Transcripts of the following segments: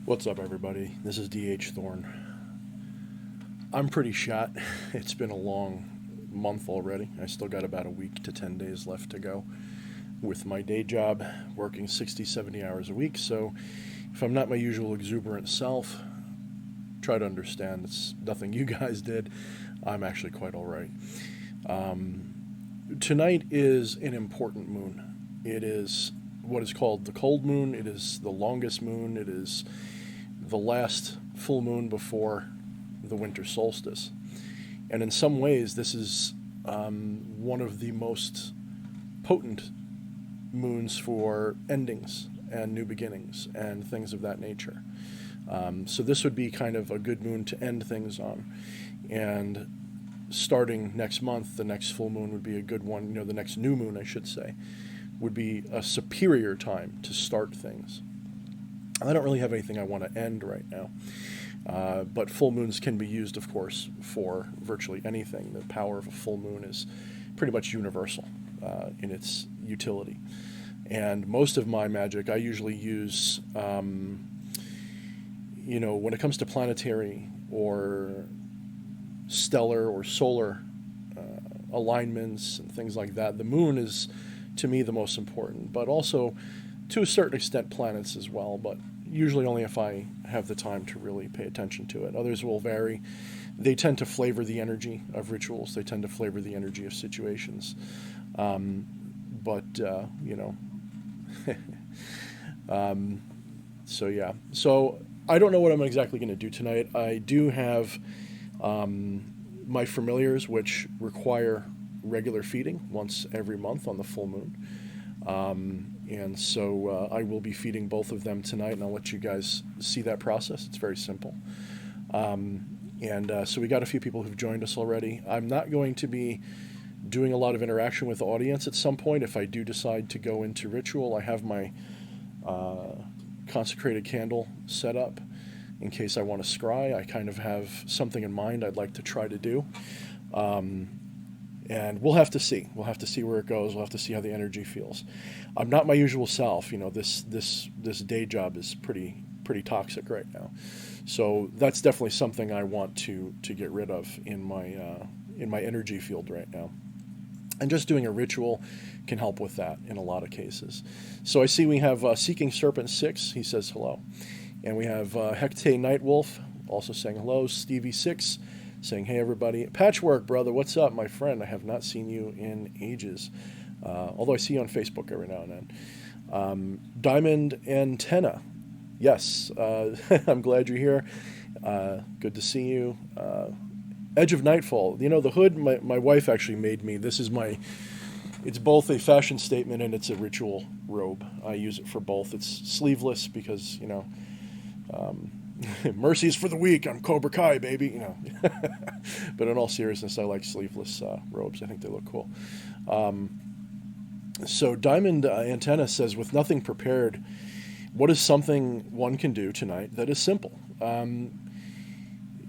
What's up, everybody? This is DH Thorne. I'm pretty shot. It's been a long month already. I still got about a week to 10 days left to go with my day job, working 60, 70 hours a week. So if I'm not my usual exuberant self, try to understand it's nothing you guys did. I'm actually quite all right. Tonight is an important moon. It is what is called the cold moon. It is the longest moon. It is the last full moon before the winter solstice. And in some ways, this is one of the most potent moons for endings and new beginnings and things of that nature. So this would be kind of a good moon to end things on. And starting next month, the next full moon would be a good one. The next new moon, I should say, would be a superior time to start things. I don't really have anything I want to end right now. But full moons can be used, of course, for virtually anything. The power of a full moon is pretty much universal in its utility. And most of my magic I usually use, when it comes to planetary or stellar or solar alignments and things like that, the moon is, to me, the most important. But also, to a certain extent, planets as well, but usually only if I have the time to really pay attention to it. Others will vary. They tend to flavor the energy of rituals. They tend to flavor the energy of situations. But so yeah. So I don't know what I'm exactly going to do tonight. I do have my familiars, which require regular feeding once every month on the full moon. And so I will be feeding both of them tonight, and I'll let you guys see that process. It's very simple. So we got a few people who've joined us already. I'm not going to be doing a lot of interaction with the audience at some point. If I do decide to go into ritual, I have my consecrated candle set up in case I want to scry. I kind of have something in mind I'd like to try to do. And we'll have to see. We'll have to see where it goes. We'll have to see how the energy feels. I'm not my usual self. This day job is pretty toxic right now. So that's definitely something I want to get rid of in my energy field right now. And just doing a ritual can help with that in a lot of cases. So I see we have Seeking Serpent 6. He says hello. And we have Hecate Nightwolf also saying hello. Stevie 6 saying, hey, everybody. Patchwork, brother, what's up, my friend? I have not seen you in ages, although I see you on Facebook every now and then. Diamond Antenna, yes, I'm glad you're here. Good to see you. Edge of Nightfall, the hood my wife actually made me. This is it's both a fashion statement and it's a ritual robe. I use it for both. It's sleeveless because, mercy is for the weak. I'm Cobra Kai, baby. But in all seriousness, I like sleeveless robes. I think they look cool. So Diamond Antenna says, with nothing prepared, what is something one can do tonight that is simple?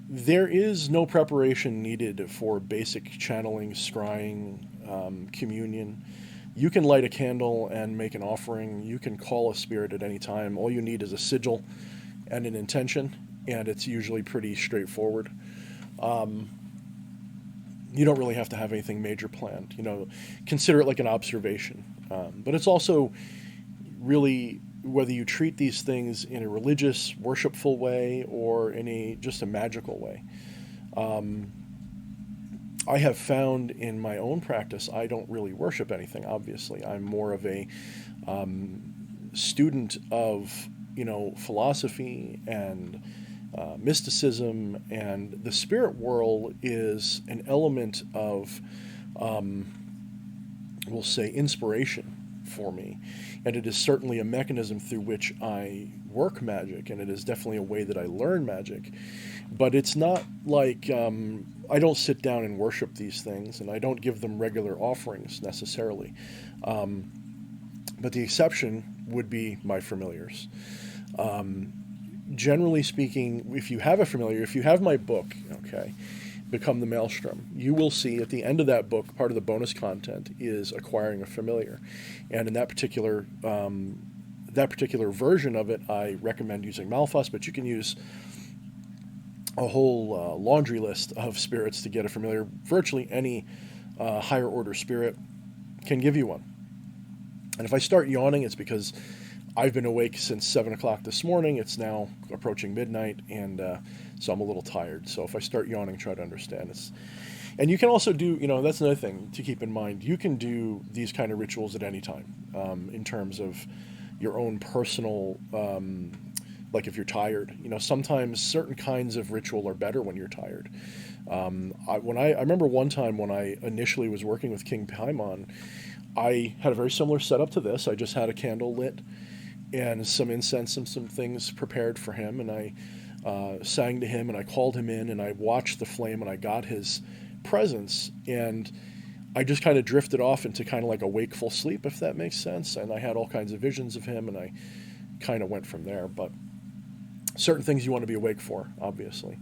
There is no preparation needed for basic channeling, scrying, communion. You can light a candle and make an offering. You can call a spirit at any time. All you need is a sigil and an intention, and it's usually pretty straightforward. You don't really have to have anything major planned. Consider it like an observation. But it's also really whether you treat these things in a religious, worshipful way or in just a magical way. I have found in my own practice, I don't really worship anything, obviously. I'm more of a student of philosophy and mysticism, and the spirit world is an element of, we'll say, inspiration for me. And it is certainly a mechanism through which I work magic, and it is definitely a way that I learn magic. But it's not like I don't sit down and worship these things, and I don't give them regular offerings necessarily. But the exception would be my familiars. Generally speaking, if you have a familiar, if you have my book, okay, Become the Maelstrom, you will see at the end of that book, part of the bonus content is acquiring a familiar. And in that particular that particular version of it, I recommend using Malphus, but you can use a whole laundry list of spirits to get a familiar. Virtually any higher order spirit can give you one. And if I start yawning, it's because I've been awake since 7 o'clock this morning. It's now approaching midnight, and so I'm a little tired. So if I start yawning, try to understand. And you can also do, that's another thing to keep in mind. You can do these kind of rituals at any time in terms of your own personal, like if you're tired. Sometimes certain kinds of ritual are better when you're tired. I remember one time when I initially was working with King Paimon, I had a very similar setup to this. I just had a candle lit and some incense and some things prepared for him, and I sang to him, and I called him in, and I watched the flame, and I got his presence, and I just kind of drifted off into kind of like a wakeful sleep, if that makes sense, and I had all kinds of visions of him, and I kind of went from there. But certain things you want to be awake for, obviously.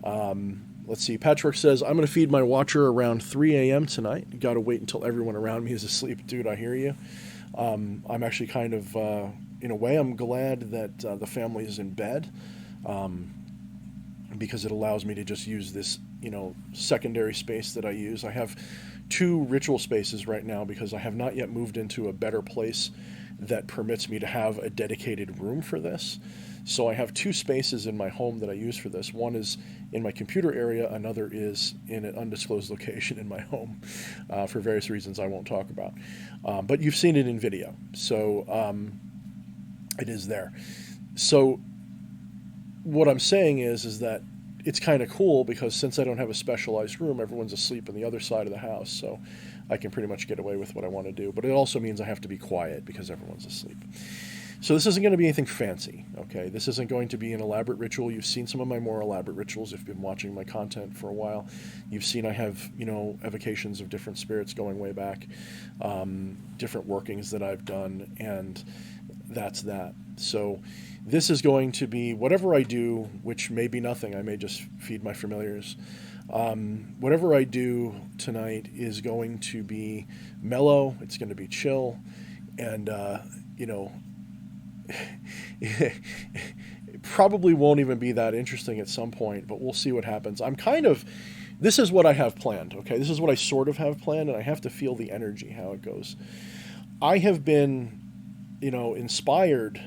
Let's see. Patchwork says, I'm going to feed my watcher around 3 a.m. tonight. Got to wait until everyone around me is asleep. Dude, I hear you. I'm actually kind of, in a way, I'm glad that the family is in bed, because it allows me to just use this, secondary space that I use. I have 2 ritual spaces right now because I have not yet moved into a better place that permits me to have a dedicated room for this. So I have 2 spaces in my home that I use for this. One is in my computer area, another is in an undisclosed location in my home, for various reasons I won't talk about. But you've seen it in video, so it is there. So what I'm saying is that it's kind of cool because since I don't have a specialized room, everyone's asleep on the other side of the house, so I can pretty much get away with what I want to do. But it also means I have to be quiet because everyone's asleep. So this isn't going to be anything fancy, okay? This isn't going to be an elaborate ritual. You've seen some of my more elaborate rituals if you've been watching my content for a while. You've seen I have, evocations of different spirits going way back, different workings that I've done, and that's that. So this is going to be whatever I do, which may be nothing. I may just feed my familiars. Whatever I do tonight is going to be mellow. It's going to be chill, and, it probably won't even be that interesting at some point, but we'll see what happens. This is what I have planned, okay? This is what I sort of have planned, and I have to feel the energy, how it goes. I have been, inspired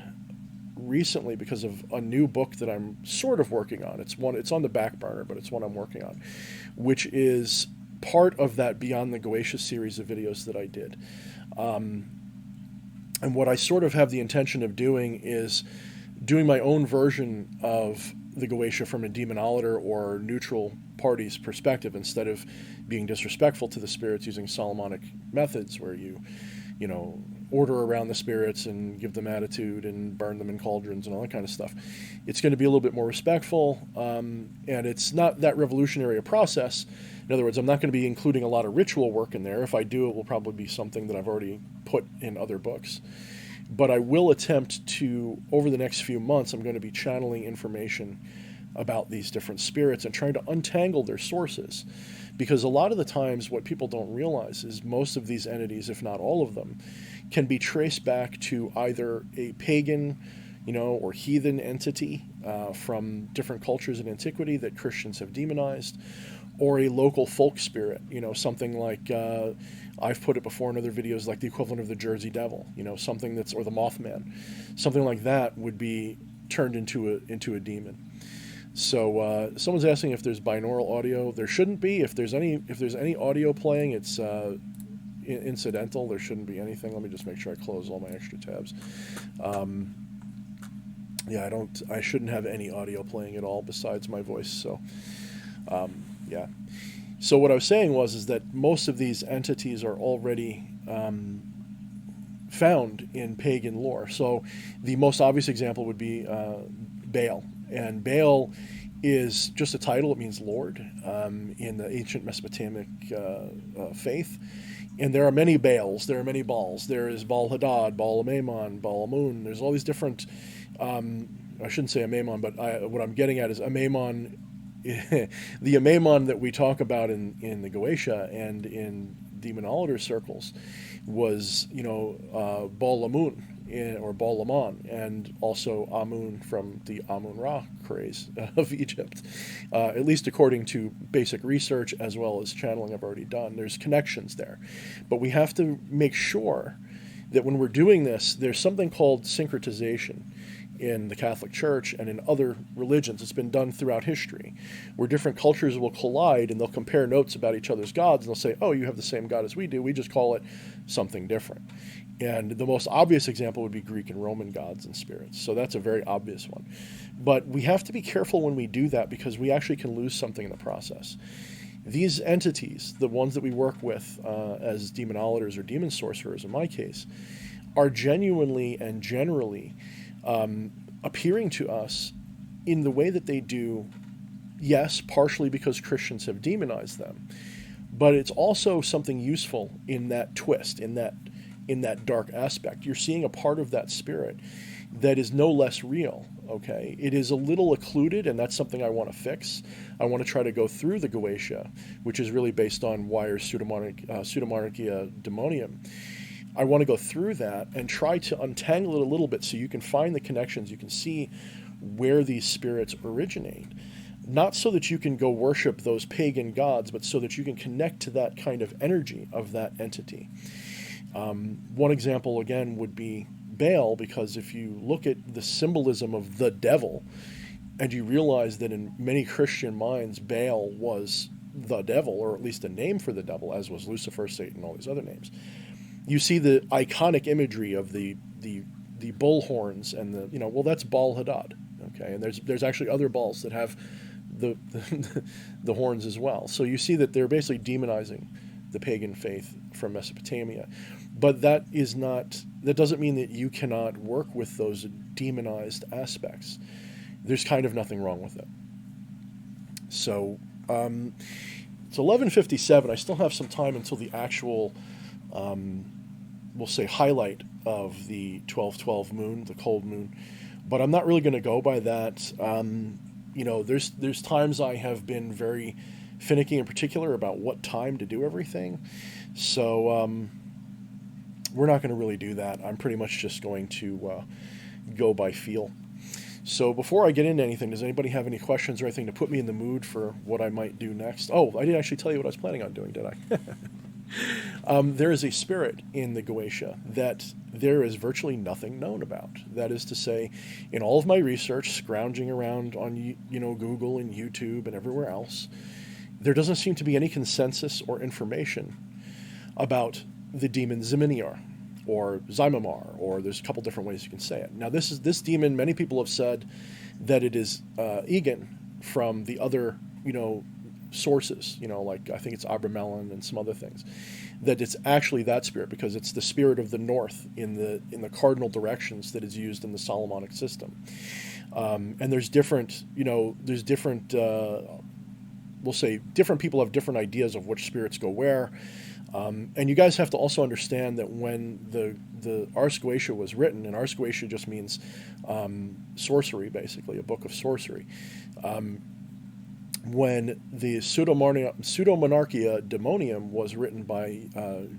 recently because of a new book that I'm sort of working on. It's on the back burner, but it's one I'm working on, which is part of that Beyond the Goetia series of videos that I did. And what I sort of have the intention of doing is doing my own version of the Goetia from a demonolator or neutral party's perspective, instead of being disrespectful to the spirits using Solomonic methods where you order around the spirits and give them attitude and burn them in cauldrons and all that kind of stuff. It's going to be a little bit more respectful, and it's not that revolutionary a process. In other words, I'm not going to be including a lot of ritual work in there. If I do, it will probably be something that I've already put in other books. But I will attempt to, over the next few months, I'm going to be channeling information about these different spirits and trying to untangle their sources. Because a lot of the times what people don't realize is most of these entities, if not all of them, can be traced back to either a pagan, or heathen entity from different cultures in antiquity that Christians have demonized, or a local folk spirit, something like, I've put it before in other videos, like the equivalent of the Jersey Devil, something or the Mothman. Something like that would be turned into a demon. So someone's asking if there's binaural audio. There shouldn't be. If there's any audio playing, it's incidental. There shouldn't be anything. Let me just make sure I close all my extra tabs. I shouldn't have any audio playing at all besides my voice. So, yeah. So what I was saying is that most of these entities are already found in pagan lore. So the most obvious example would be Baal. And Baal is just a title. It means Lord in the ancient Mesopotamic faith. And there are many Baals. There are many Baals. There is Baal Hadad, Baal Amamon, Baal Amun. There's all these different, I shouldn't say Amamon, but what I'm getting at is Amamon. The Amamon that we talk about in the Goetia and in demonolator circles was, Baal Amun or Baal Amun, and also Amun from the Amun-Ra craze of Egypt. At least according to basic research as well as channeling I've already done. There's connections there. But we have to make sure that when we're doing this, there's something called syncretization in the Catholic Church and in other religions. It's been done throughout history, where different cultures will collide and they'll compare notes about each other's gods, and they'll say, oh, you have the same god as we do, we just call it something different. And the most obvious example would be Greek and Roman gods and spirits. So that's a very obvious one. But we have to be careful when we do that, because we actually can lose something in the process. These entities, the ones that we work with as demonolators or demon sorcerers in my case, are genuinely and generally appearing to us in the way that they do, yes, partially because Christians have demonized them, but it's also something useful in that twist, in that dark aspect. You're seeing a part of that spirit that is no less real, okay? It is a little occluded, and that's something I want to fix. I want to try to go through the Goetia, which is really based on Weier's Pseudomonarchia Demonium. I want to go through that and try to untangle it a little bit so you can find the connections, you can see where these spirits originate. Not so that you can go worship those pagan gods, but so that you can connect to that kind of energy of that entity. One example, again, would be Baal, because if you look at the symbolism of the devil, and you realize that in many Christian minds, Baal was the devil, or at least a name for the devil, as was Lucifer, Satan, all these other names. You see the iconic imagery of the bull horns and well, that's Baal Hadad, okay? And there's actually other Baals that have the horns as well. So you see that they're basically demonizing the pagan faith from Mesopotamia. But that doesn't mean that you cannot work with those demonized aspects. There's kind of nothing wrong with it. So it's 11:57. I still have some time until the actual we'll say highlight of the 12/12 moon, the cold moon, but I'm not really going to go by that. There's times I have been very finicky in particular about what time to do everything, so we're not going to really do that. I'm pretty much just going to go by feel. So before I get into anything, does anybody have any questions or anything to put me in the mood for what I might do next? Oh, I didn't actually tell you what I was planning on doing, did I? There is a spirit in the Goetia that there is virtually nothing known about. That is to say, in all of my research, scrounging around on Google and YouTube and everywhere else, there doesn't seem to be any consensus or information about the demon Ziminiar or Zimamar, or there's a couple different ways you can say it. Now, this demon, many people have said that it is Egan from the other, sources, like I think it's Abramelin and some other things, that it's actually that spirit because it's the spirit of the north in the cardinal directions that is used in the Solomonic system. And there's different, we'll say different people have different ideas of which spirits go where. And you guys have to also understand that when the Ars Goetia was written, and Ars Goetia just means sorcery, basically, a book of sorcery. When the Pseudomonarchia Demonium was written by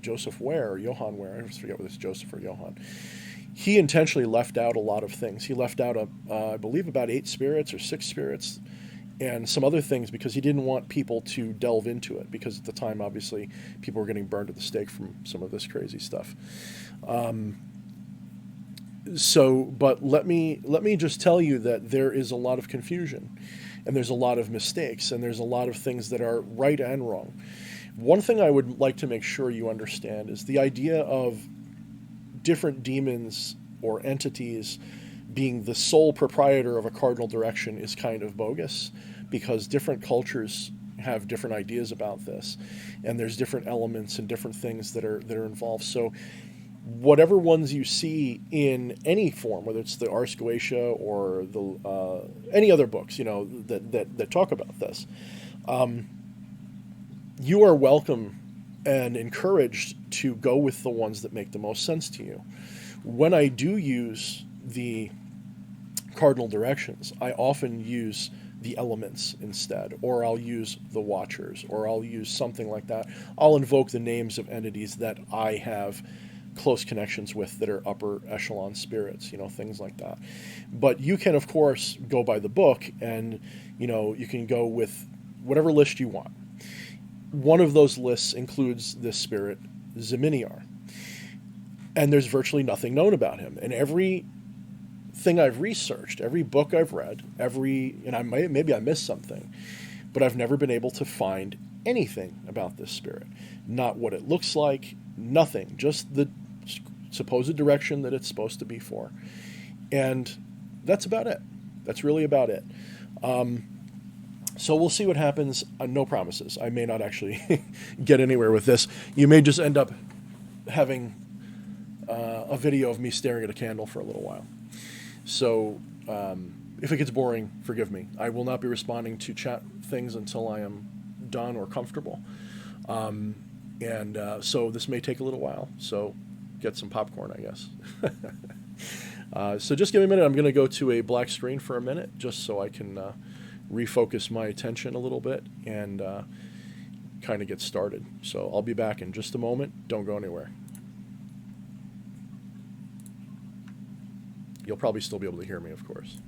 Joseph Ware, or Johann Ware, I always forget whether it's Joseph or Johann, he intentionally left out a lot of things. He left out, I believe, about 8 spirits or 6 spirits, and some other things because he didn't want people to delve into it, because at the time, obviously, people were getting burned at the stake from some of this crazy stuff. But let me just tell you that there is a lot of confusion, and there's a lot of mistakes, and there's a lot of things that are right and wrong. One thing I would like to make sure you understand is the idea of different demons or entities being the sole proprietor of a cardinal direction is kind of bogus, because different cultures have different ideas about this, and there's different elements and different things that are involved. So whatever ones you see in any form, whether it's the Ars Goetia or the any other books, that talk about this, you are welcome and encouraged to go with the ones that make the most sense to you. When I do use the cardinal directions, I often use the elements instead, or I'll use the watchers, or I'll use something like that. I'll invoke the names of entities that I have close connections with that are upper echelon spirits, things like that. But you can, of course, go by the book, and you can go with whatever list you want. One of those lists includes this spirit, Zeminiar. And there's virtually nothing known about him. And every thing I've researched, every book I've read, maybe I missed something, but I've never been able to find anything about this spirit. Not what it looks like, nothing. Just the supposed direction that it's supposed to be for. And that's about it. That's really about it. So we'll see what happens. No promises. I may not actually get anywhere with this. You may just end up having a video of me staring at a candle for a little while. So if it gets boring, forgive me. I will not be responding to chat things until I am done or comfortable. So this may take a little while. So get some popcorn, I guess. So just give me a minute. I'm going to go to a black screen for a minute just so I can refocus my attention a little bit and kind of get started. So I'll be back in just a moment. Don't go anywhere. You'll probably still be able to hear me, of course.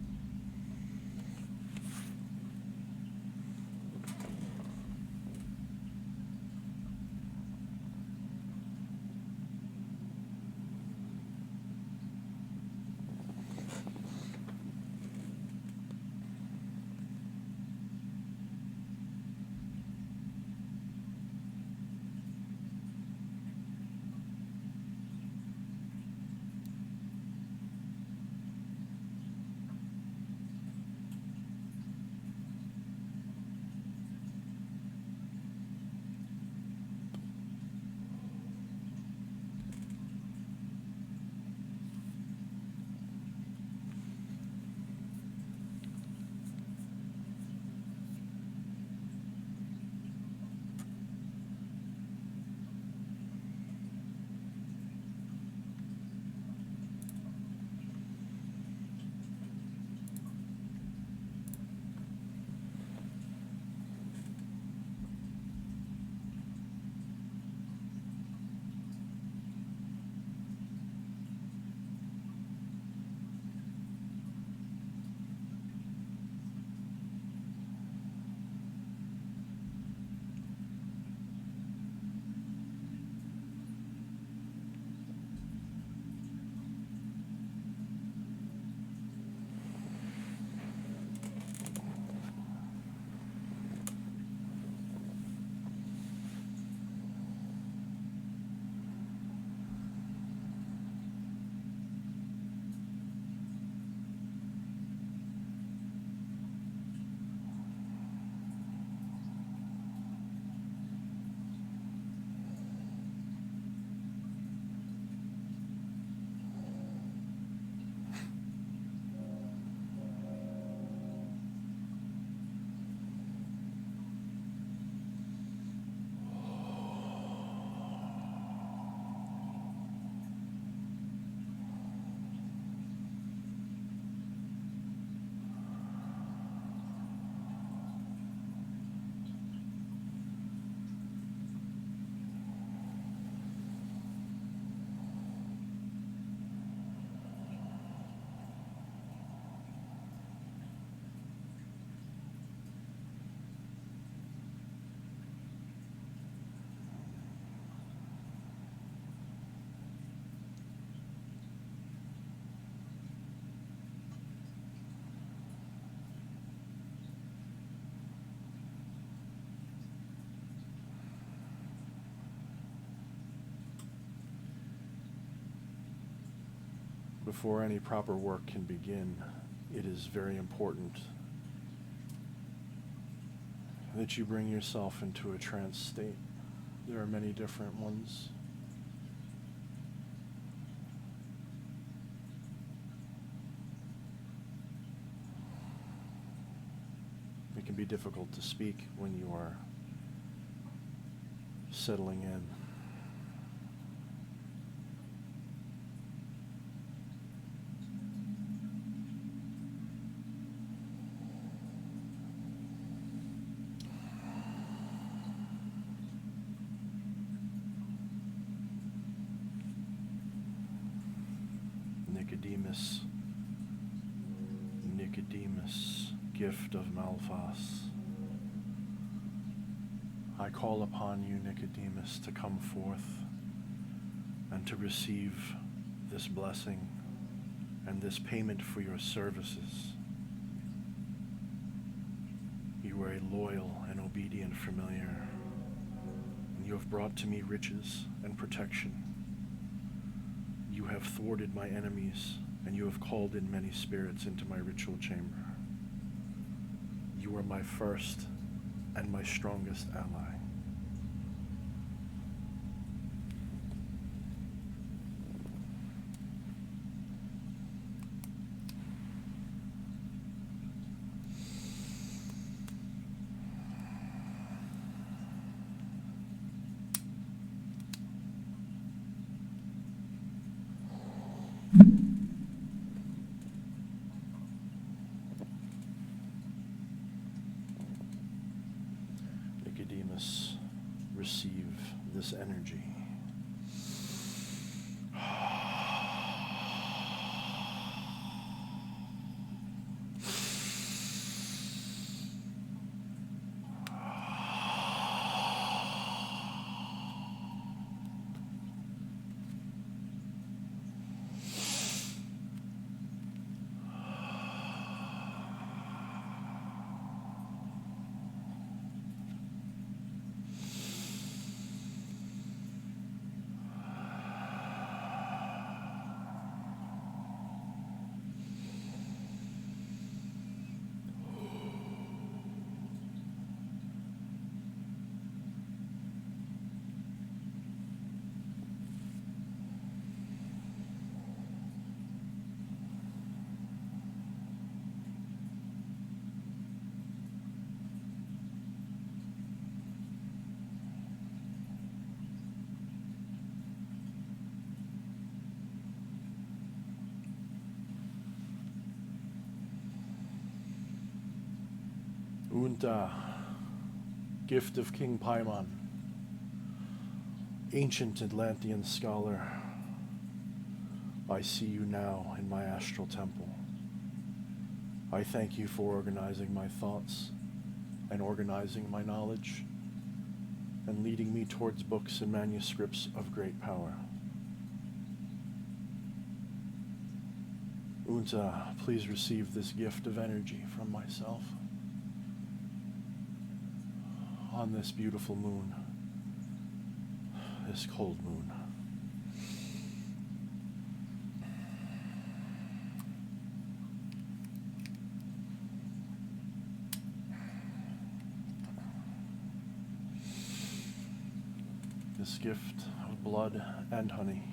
Before any proper work can begin, it is very important that you bring yourself into a trance state. There are many different ones. It can be difficult to speak when you are settling in. Nicodemus, Nicodemus, gift of Malphas. I call upon you, Nicodemus, to come forth and to receive this blessing and this payment for your services. You are a loyal and obedient familiar, and you have brought to me riches and protection. You have thwarted my enemies, and you have called in many spirits into my ritual chamber. You are my first and my strongest ally. Nicodemus, receive this energy. Unta, gift of King Paimon, ancient Atlantean scholar, I see you now in my astral temple. I thank you for organizing my thoughts and organizing my knowledge and leading me towards books and manuscripts of great power. Unta, please receive this gift of energy from myself on this beautiful moon, this cold moon. This gift of blood and honey.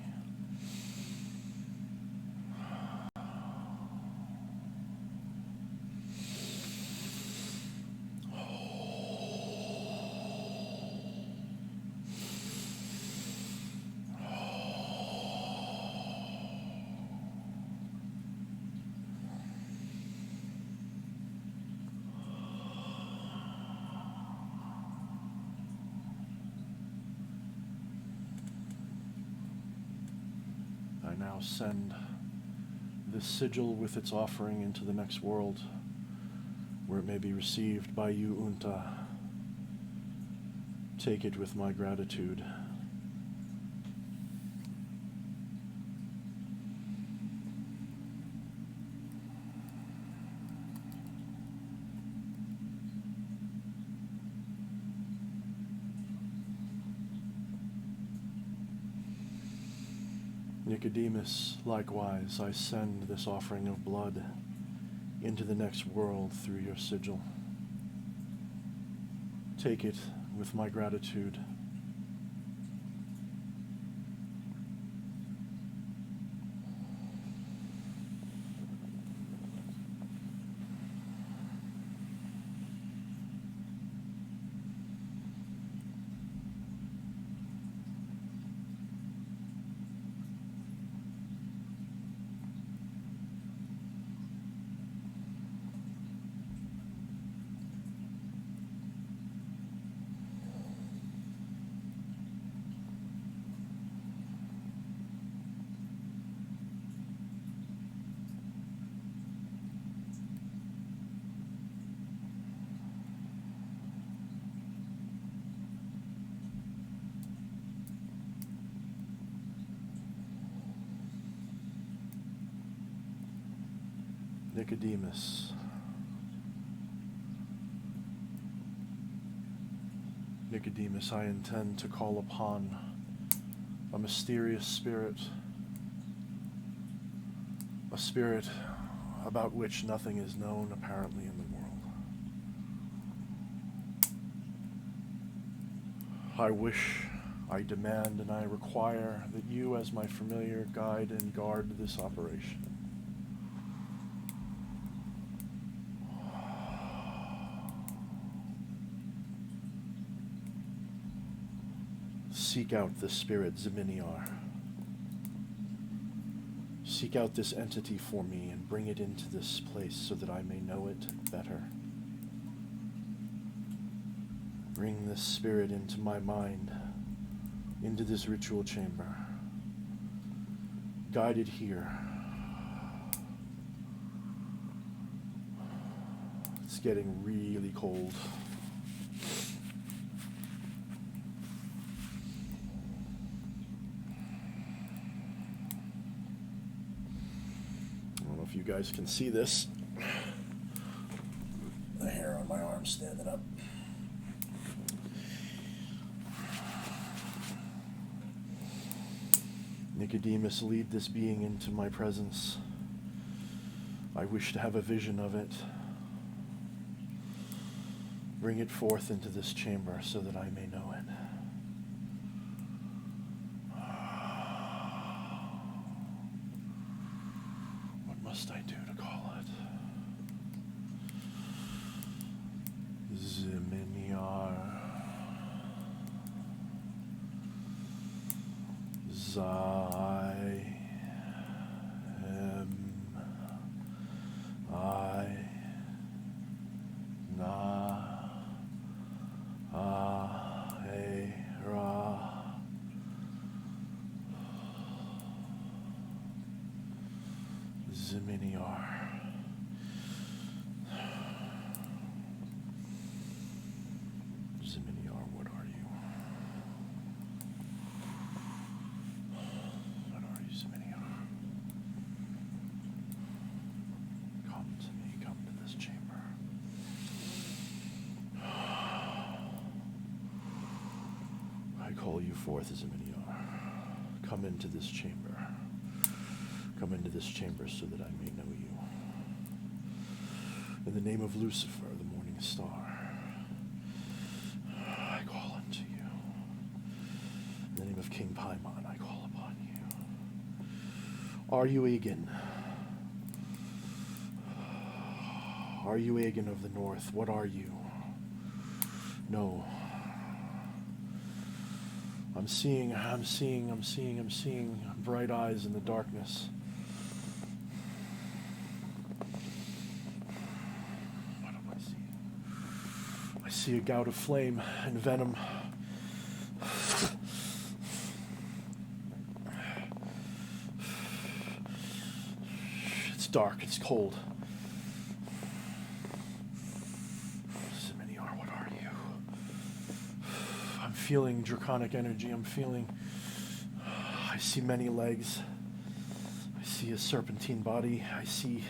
I now send this sigil with its offering into the next world, where it may be received by you, Unta. Take it with my gratitude. Nicodemus, likewise, I send this offering of blood into the next world through your sigil. Take it with my gratitude. Nicodemus. Nicodemus, I intend to call upon a mysterious spirit, a spirit about which nothing is known apparently in the world. I wish, I demand, and I require that you, as my familiar, guide and guard this operation. Seek out the spirit Zeminiar. Seek out this entity for me and bring it into this place so that I may know it better. Bring this spirit into my mind, into this ritual chamber. Guide it here. It's getting really cold. I don't know if you guys can see this. The hair on my arm standing up. Nicodemus, lead this being into my presence. I wish to have a vision of it. Bring it forth into this chamber so that I may know it. What must I do to call it? Zeminiar. I am I na a ra Zeminiar. Zeminiar, what are you? Come to me, come to this chamber. I call you forth, Zeminiar. Come into this chamber. Come into this chamber so that I may know you. In the name of Lucifer, the morning star, I call unto you. In the name of King Paimon, I call upon you. Are you Aegon? Are you Aegon of the North? What are you? No. I'm seeing bright eyes in the darkness. What am I seeing? I see a gout of flame and venom. It's dark, it's cold. Zeminiar, what are you? I'm feeling draconic energy. I see many legs. I see a serpentine body. I see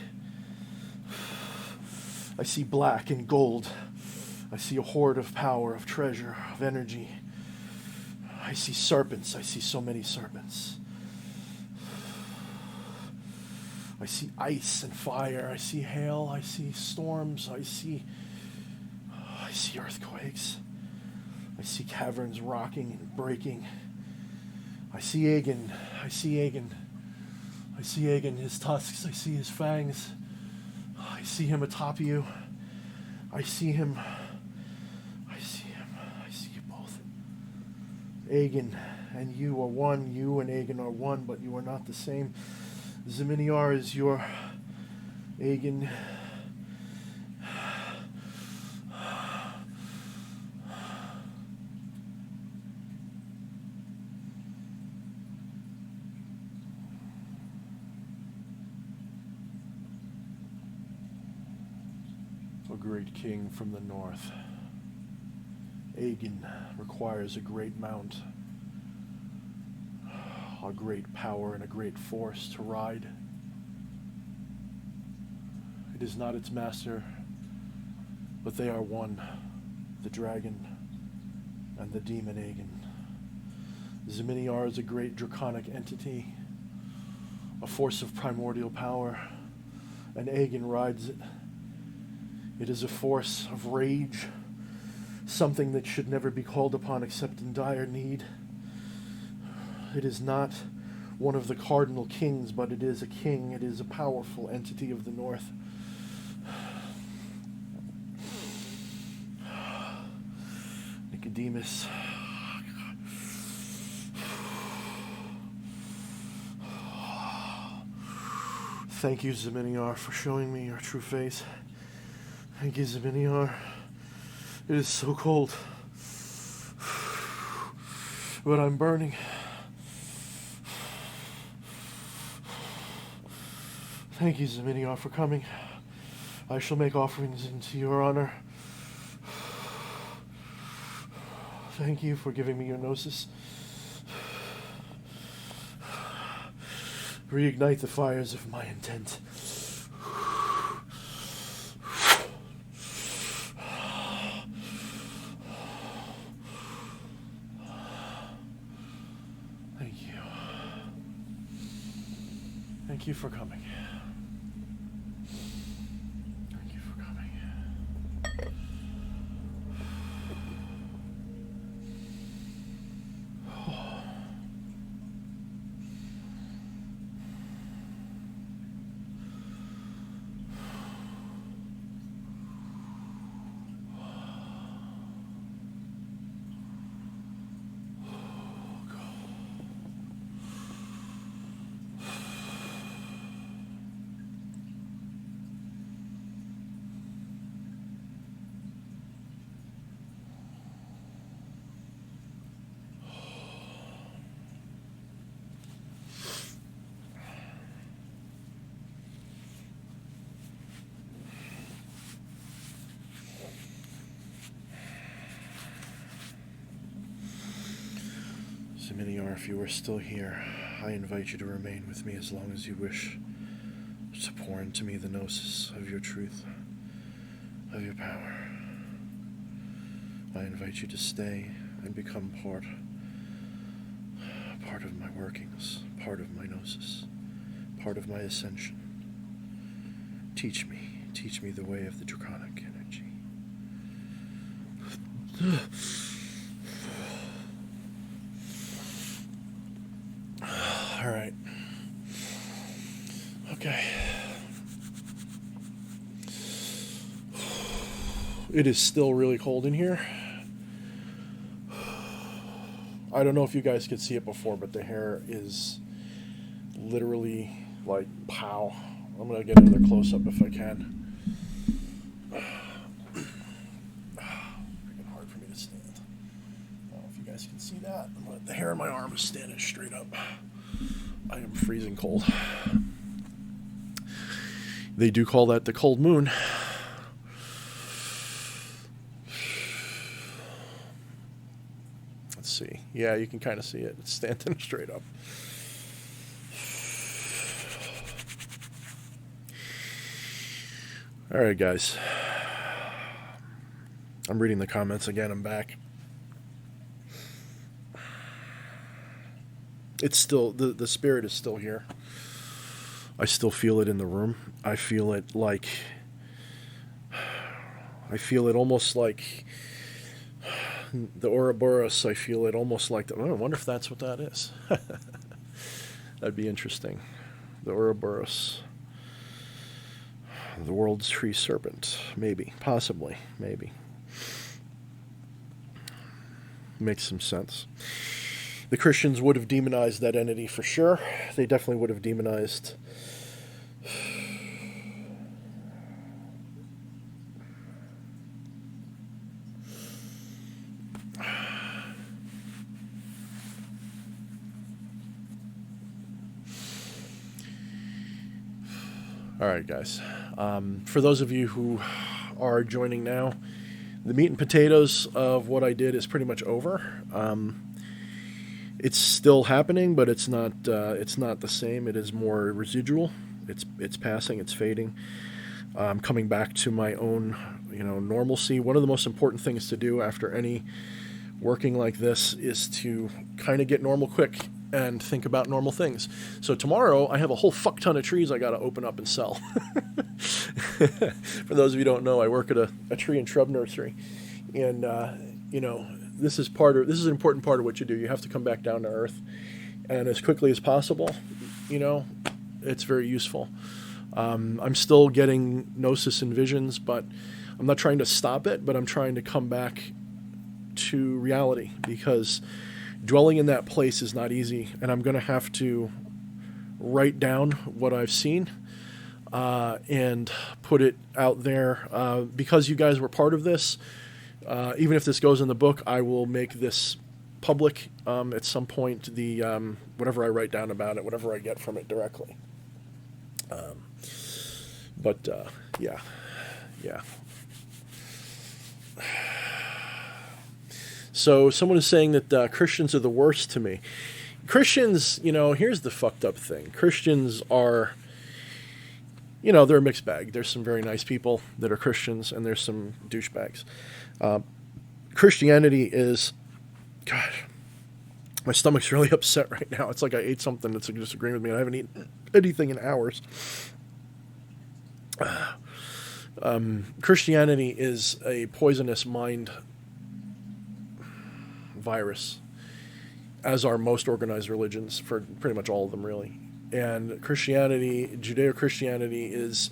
black and gold. I see a hoard of power, of treasure, of energy. I see serpents. I see so many serpents. I see ice and fire. I see hail. I see storms. I see earthquakes. I see caverns rocking and breaking. I see Aegon. His tusks. I see his fangs. I see him atop you. I see him. I see you both. Aegon and you are one. You and Aegon are one, but you are not the same. Zeminiar is your Aegon. A great king from the north. Aegon requires a great mount, a great power and a great force to ride. It is not its master, but they are one, the dragon and the demon Aegon. Zeminiar is a great draconic entity, a force of primordial power, and Aegon rides it. It is a force of rage, something that should never be called upon except in dire need. It is not one of the cardinal kings, but it is a king. It is a powerful entity of the north. Nicodemus. Thank you, Zeminiar, for showing me your true face. Thank you, Zeminiar. It is so cold. But I'm burning. Thank you, Zeminiar, for coming. I shall make offerings into your honor. Thank you for giving me your gnosis. Reignite the fires of my intent. Thank you. Thank you for coming. Thank you for coming. Zeminiar, if you are still here, I invite you to remain with me as long as you wish, to pour into me the gnosis of your truth, of your power. I invite you to stay and become part of my workings, part of my gnosis, part of my ascension. Teach me the way of the draconic energy. All right. Okay. It is still really cold in here. I don't know if you guys could see it before, but the hair is literally like pow. I'm going to get another close-up if I can. Freaking hard for me to stand. I don't know if you guys can see that, but the hair on my arm is standing straight up. I am freezing cold. They do call that the cold moon. Let's see. Yeah, you can kind of see it. It's standing straight up. All right, guys. I'm reading the comments again. I'm back. It's still, the spirit is still here. I still feel it in the room. I feel it almost like the Ouroboros. I feel it almost like, I wonder if that's what that is. That'd be interesting. The Ouroboros. The world's tree serpent. Maybe. Possibly. Maybe. Makes some sense. The Christians would have demonized that entity for sure. They definitely would have demonized. All right, guys. For those of you who are joining now, the meat and potatoes of what I did is pretty much over. It's still happening, but it's not the same. It is more residual. It's passing. It's fading. coming back to my own, normalcy. One of the most important things to do after any working like this is to kind of get normal quick and think about normal things. So tomorrow I have a whole fuck ton of trees I got to open up and sell. For those of you who don't know, I work at a tree and shrub nursery, and this is an important part of what you do. You have to come back down to earth, and as quickly as possible. It's very useful. I'm still getting gnosis and visions, but I'm not trying to stop it, but I'm trying to come back to reality, because dwelling in that place is not easy, and I'm going to have to write down what I've seen and put it out there. Because you guys were part of this, even if this goes in the book, I will make this public at some point, the whatever I write down about it, whatever I get from it directly. Yeah. So someone is saying that Christians are the worst to me. Christians, here's the fucked up thing. Christians are, they're a mixed bag. There's some very nice people that are Christians, and there's some douchebags. Christianity is, God, my stomach's really upset right now. It's like I ate something that's disagreeing with me, and I haven't eaten anything in hours. Christianity is a poisonous mind virus, as are most organized religions, for pretty much all of them, really. And Judeo-Christianity is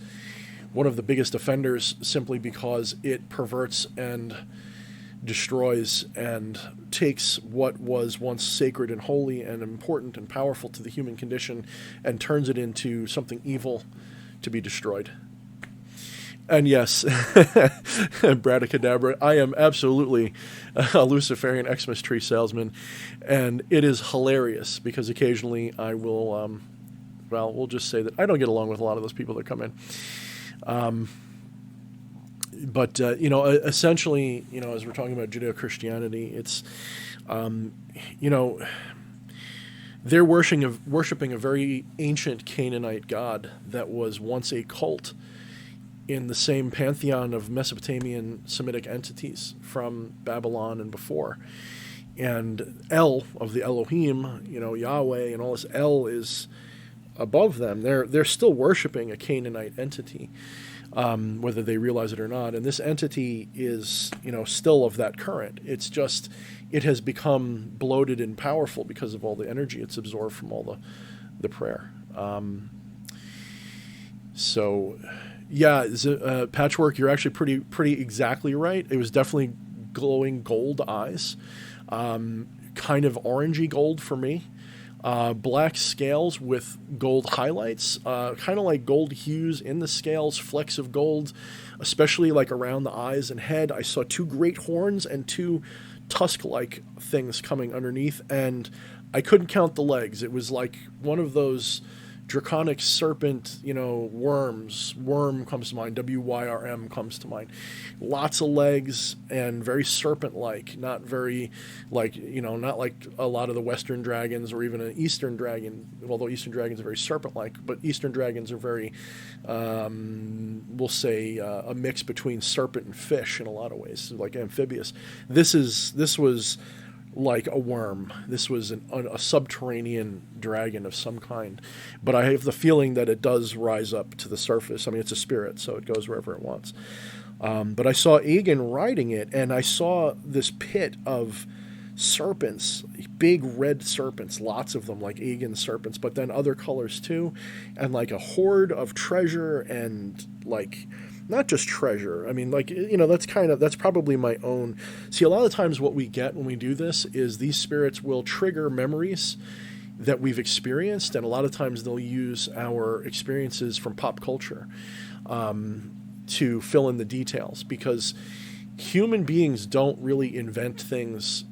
one of the biggest offenders, simply because it perverts and destroys and takes what was once sacred and holy and important and powerful to the human condition and turns it into something evil to be destroyed. And yes, Bradicadabra, I am absolutely a Luciferian Xmas tree salesman, and it is hilarious because occasionally I will, we'll just say that I don't get along with a lot of those people that come in. Essentially, as we're talking about Judeo-Christianity, it's, they're worshiping a very ancient Canaanite god that was once a cult in the same pantheon of Mesopotamian Semitic entities from Babylon and before. And El, of the Elohim, Yahweh and all this, El is above them. They're still worshiping a Canaanite entity, whether they realize it or not. And this entity is, still of that current. It's just, it has become bloated and powerful because of all the energy it's absorbed from all the prayer. Patchwork, you're actually pretty exactly right. It was definitely glowing gold eyes, kind of orangey gold for me. Black scales with gold highlights, kind of like gold hues in the scales, flecks of gold, especially like around the eyes and head. I saw 2 great horns and 2 tusk-like things coming underneath, and I couldn't count the legs. It was like one of those draconic serpent, worms. Worm comes to mind. WYRM comes to mind. Lots of legs and very serpent-like, not very not like a lot of the Western dragons or even an Eastern dragon, although Eastern dragons are very serpent-like, but Eastern dragons are very, we'll say, a mix between serpent and fish in a lot of ways, like amphibious. This was like a worm. This was a subterranean dragon of some kind. But I have the feeling that it does rise up to the surface. I mean, it's a spirit, so it goes wherever it wants. But I saw Egan riding it, and I saw this pit of serpents, big red serpents, lots of them, like Egan serpents, but then other colors too, and like a horde of treasure, and like, not just treasure. I mean, that's probably my own. See, a lot of times what we get when we do this is these spirits will trigger memories that we've experienced, and a lot of times they'll use our experiences from pop culture to fill in the details, because human beings don't really invent things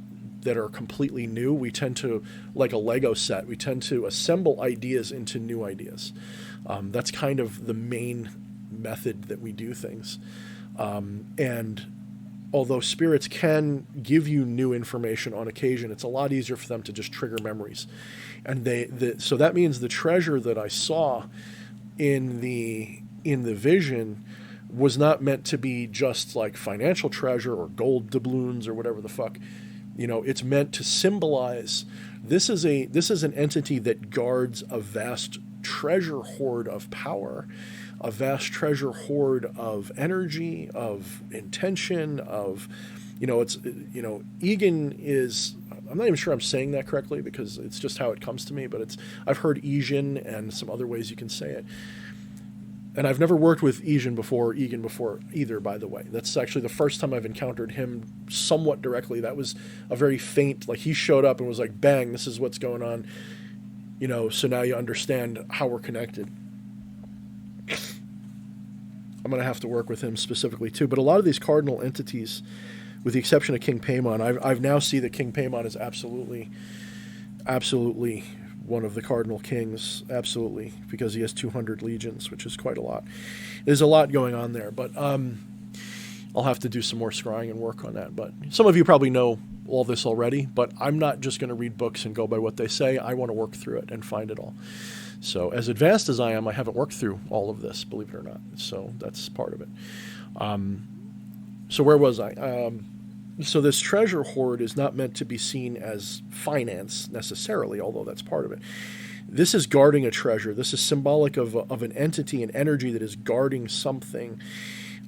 that are completely new. We tend to, like a Lego set, we tend to assemble ideas into new ideas. That's kind of the main method that we do things. And although spirits can give you new information on occasion, it's a lot easier for them to just trigger memories. And so that means the treasure that I saw in the in the vision was not meant to be just like financial treasure or gold doubloons or whatever the fuck. It's meant to symbolize this is an entity that guards a vast treasure hoard of power, a vast treasure hoard of energy, of intention, of Egan is, I'm not even sure I'm saying that correctly because it's just how it comes to me, but I've heard Egan and some other ways you can say it. And I've never worked with Egan before either, by the way. That's actually the first time I've encountered him somewhat directly. That was a very faint, like he showed up and was like, bang, this is what's going on. So now you understand how we're connected. I'm going to have to work with him specifically too. But a lot of these cardinal entities, with the exception of King Paimon, I've now see that King Paimon is absolutely one of the cardinal kings, absolutely, because he has 200 legions, which is quite a lot. There's a lot going on there, but I'll have to do some more scrying and work on that. But some of you probably know all this already, but I'm not just going to read books and go by what they say. I want to work through it and find it all. So as advanced as I am, I haven't worked through all of this, believe it or not. So that's part of it. So where was I? So this treasure hoard is not meant to be seen as finance necessarily, although that's part of it. This is guarding a treasure. This is symbolic of an entity, an energy that is guarding something.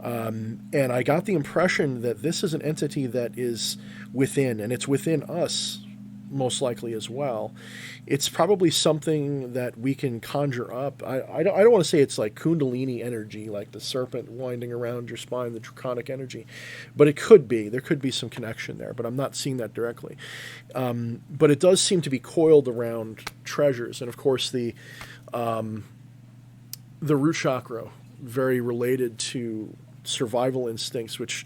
And I got the impression that this is an entity that is within, and it's within us, most likely as well. It's probably something that we can conjure up. I don't want to say it's like Kundalini energy, like the serpent winding around your spine, the draconic energy, but it could be. There could be some connection there, but I'm not seeing that directly. But it does seem to be coiled around treasures, and of course the root chakra, very related to survival instincts, which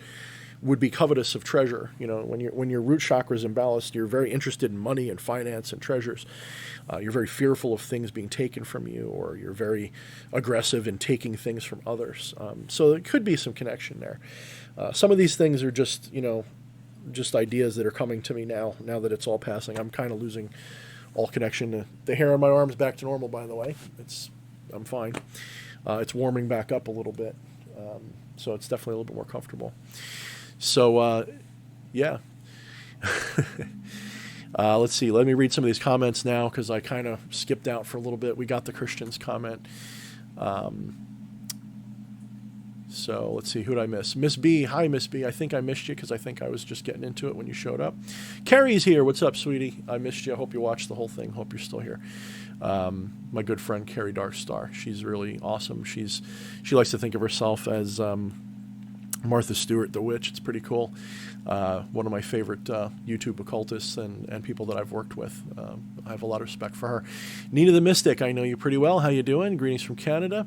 would be covetous of treasure. When your root chakra is imbalanced, you're very interested in money and finance and treasures. You're very fearful of things being taken from you, or you're very aggressive in taking things from others. So there could be some connection there. Some of these things are just ideas that are coming to me now that it's all passing. I'm kind of losing all connection to the hair on my arm's back to normal, by the way. I'm fine. It's warming back up a little bit. So it's definitely a little bit more comfortable. So, yeah. Let's see. Let me read some of these comments now because I kind of skipped out for a little bit. We got the Christian's comment. So let's see. Who did I miss? Miss B. Hi, Miss B. I think I missed you because I think I was just getting into it when you showed up. Carrie's here. What's up, sweetie? I missed you. I hope you watched the whole thing. Hope you're still here. My good friend, Carrie Darkstar. She's really awesome. She likes to think of herself as Martha Stewart, the witch. It's pretty cool. One of my favorite YouTube occultists and people that I've worked with. I have a lot of respect for her. Nina the Mystic, I know you pretty well. How you doing? Greetings from Canada.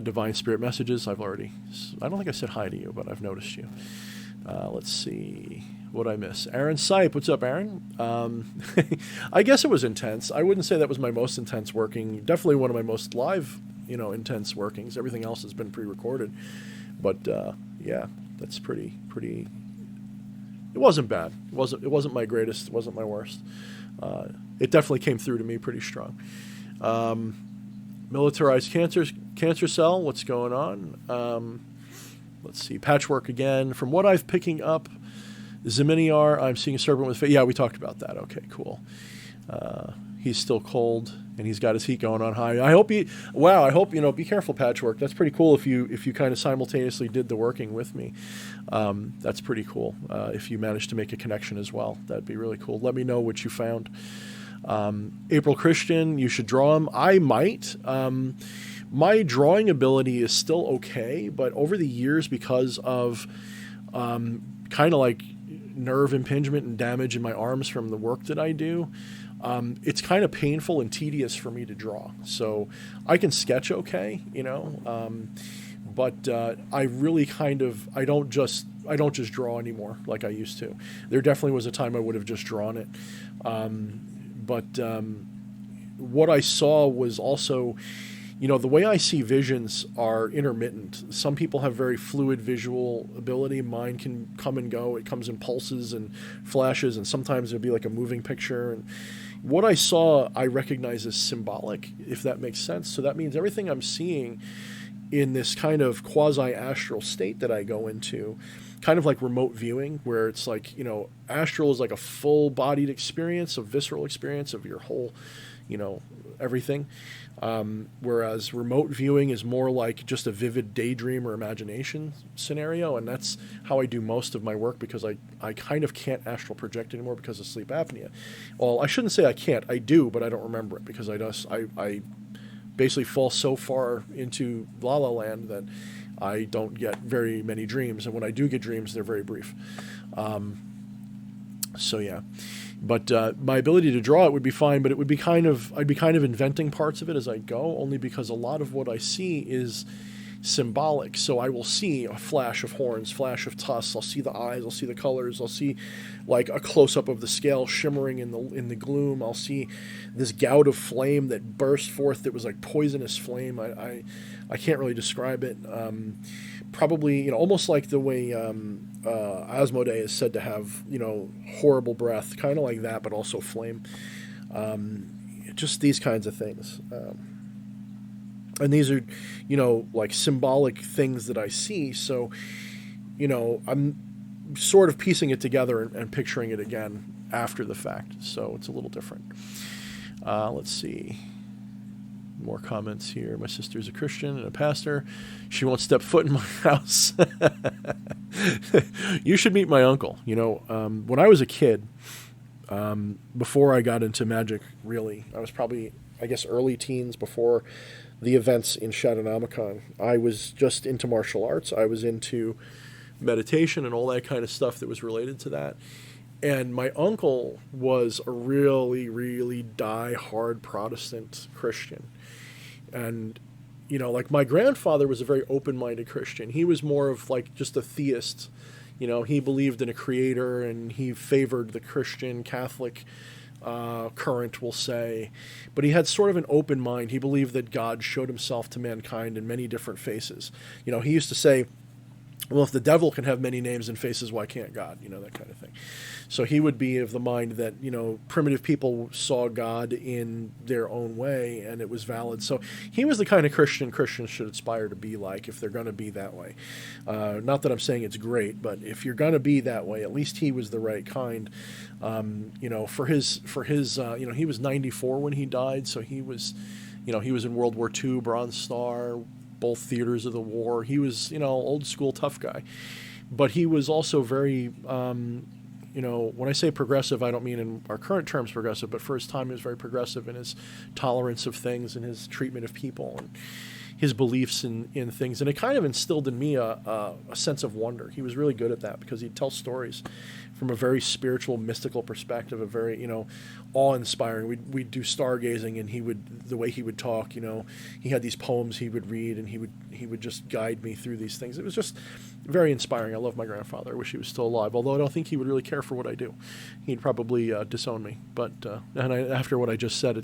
Divine Spirit Messages. I don't think I said hi to you, but I've noticed you. Let's see. What'd I miss? Aaron Sipe. What's up, Aaron? I guess it was intense. I wouldn't say that was my most intense working. Definitely one of my most live, intense workings. Everything else has been pre-recorded. But yeah, that's pretty. It wasn't bad. It wasn't my greatest. It wasn't my worst. It definitely came through to me pretty strong. Militarized cancer cell. What's going on? Let's see. Patchwork again. From what I've picking up, Zeminiar, I'm seeing a serpent with face. Yeah, we talked about that. Okay, cool. He's still cold, and he's got his heat going on high. I hope be careful, Patchwork. That's pretty cool if you kind of simultaneously did the working with me. That's pretty cool. If you managed to make a connection as well, that'd be really cool. Let me know what you found. April Christian, you should draw him. I might. My drawing ability is still okay, but over the years, because of kind of like nerve impingement and damage in my arms from the work that I do, it's kind of painful and tedious for me to draw. So I can sketch okay, but I really I don't just draw anymore like I used to. There definitely was a time I would have just drawn it. But what I saw was also, the way I see visions are intermittent. Some people have very fluid visual ability. Mine can come and go. It comes in pulses and flashes, and sometimes it'll be like a moving picture. And what I saw, I recognize as symbolic, if that makes sense. So that means everything I'm seeing in this kind of quasi-astral state that I go into, kind of like remote viewing, where it's like, astral is like a full-bodied experience, a visceral experience of your whole, everything. Whereas remote viewing is more like just a vivid daydream or imagination scenario, and that's how I do most of my work, because I kind of can't astral project anymore because of sleep apnea. Well, I shouldn't say I can't. I do, but I don't remember it because I basically fall so far into La La Land that I don't get very many dreams, and when I do get dreams, they're very brief. So yeah. But my ability to draw it would be fine, but it would be I'd be kind of inventing parts of it as I go, only because a lot of what I see is symbolic. So I will see a flash of horns, flash of tusks, I'll see the eyes, I'll see the colors, I'll see like a close-up of the scale shimmering in the gloom, I'll see this gout of flame that burst forth that was like poisonous flame. I can't really describe it. Probably, almost like the way Asmodee is said to have, horrible breath, kind of like that, but also flame. Just these kinds of things. And these are, like symbolic things that I see. So, I'm sort of piecing it together and picturing it again after the fact. So it's a little different. Let's see. More comments here. My sister's a Christian and a pastor. She won't step foot in my house. You should meet my uncle. When I was a kid, before I got into magic, really, I was probably, I guess, early teens, before the events in Shadownomicon. I was just into martial arts. I was into meditation and all that kind of stuff that was related to that. And my uncle was a really, really die-hard Protestant Christian. And, like my grandfather was a very open-minded Christian. He was more of like just a theist. He believed in a creator, and he favored the Christian Catholic current, we'll say. But he had sort of an open mind. He believed that God showed himself to mankind in many different faces. He used to say, well, if the devil can have many names and faces, why can't God? That kind of thing. So he would be of the mind that, primitive people saw God in their own way, and it was valid. So he was the kind of Christian Christians should aspire to be like, if they're going to be that way. Not that I'm saying it's great, but if you're going to be that way, at least he was the right kind. For his he was 94 when he died, so he was in World War II, Bronze Star, both theaters of the war. He was, old school tough guy. But he was also very, when I say progressive, I don't mean in our current terms progressive, but for his time he was very progressive in his tolerance of things and his treatment of people and his beliefs in things. And it kind of instilled in me a sense of wonder. He was really good at that because he'd tell stories from a very spiritual, mystical perspective, a very, awe-inspiring. We'd do stargazing, and the way he would talk, he had these poems he would read, and he would just guide me through these things. It was just very inspiring. I love my grandfather. I wish he was still alive, although I don't think he would really care for what I do. He'd probably disown me. But after what I just said,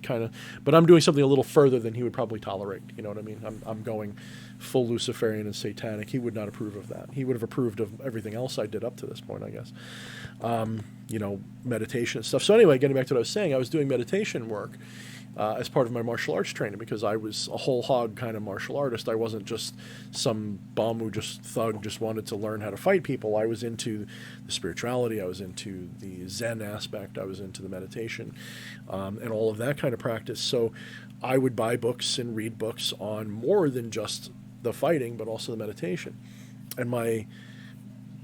but I'm doing something a little further than he would probably tolerate. You know what I mean? I'm going full Luciferian and satanic. He would not approve of that. He would have approved of everything else I did up to this point, I guess. Meditation and stuff. So anyway, getting back to what I was saying, I was doing meditation work as part of my martial arts training because I was a whole hog kind of martial artist. I wasn't just some bum who just wanted to learn how to fight people. I was into the spirituality. I was into the Zen aspect. I was into the meditation and all of that kind of practice. So I would buy books and read books on more than just the fighting, but also the meditation. And my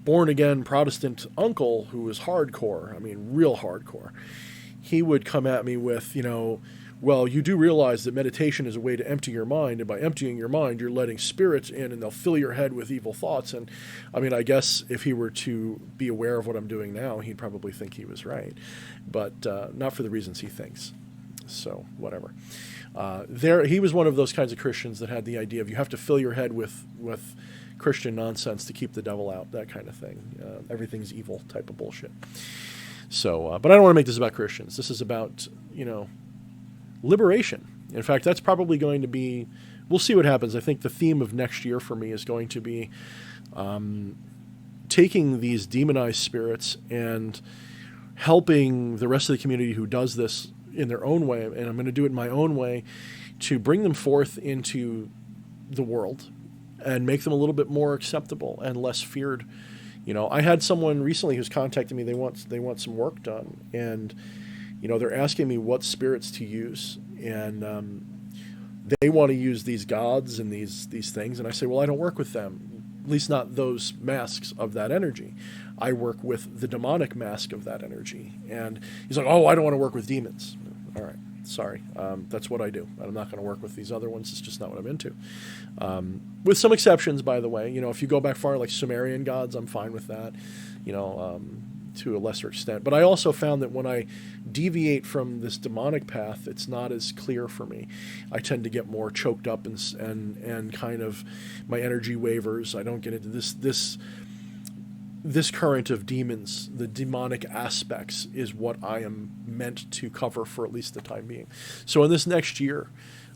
born-again Protestant uncle, who was hardcore, real hardcore, he would come at me with, well, you do realize that meditation is a way to empty your mind, and by emptying your mind, you're letting spirits in, and they'll fill your head with evil thoughts. And, I guess if he were to be aware of what I'm doing now, he'd probably think he was right, but not for the reasons he thinks. So, whatever. He was one of those kinds of Christians that had the idea of you have to fill your head with Christian nonsense to keep the devil out, that kind of thing. Everything's evil type of bullshit. So, but I don't want to make this about Christians. This is about, liberation. In fact, that's probably going to be, we'll see what happens. I think the theme of next year for me is going to be taking these demonized spirits and helping the rest of the community who does this in their own way, and I'm going to do it in my own way, to bring them forth into the world and make them a little bit more acceptable and less feared. I had someone recently who's contacted me. They want some work done, and they're asking me what spirits to use, and they want to use these gods and these things, and I say, well, I don't work with them, at least not those masks of that energy. I work with the demonic mask of that energy. And he's like, oh, I don't want to work with demons. All right, sorry, that's what I do. I'm not going to work with these other ones. It's just not what I'm into. With some exceptions, by the way. If you go back far, like Sumerian gods, I'm fine with that, to a lesser extent. But I also found that when I deviate from this demonic path, it's not as clear for me. I tend to get more choked up and kind of my energy wavers. I don't get into this current of demons. The demonic aspects is what I am meant to cover for at least the time being. So in this next year,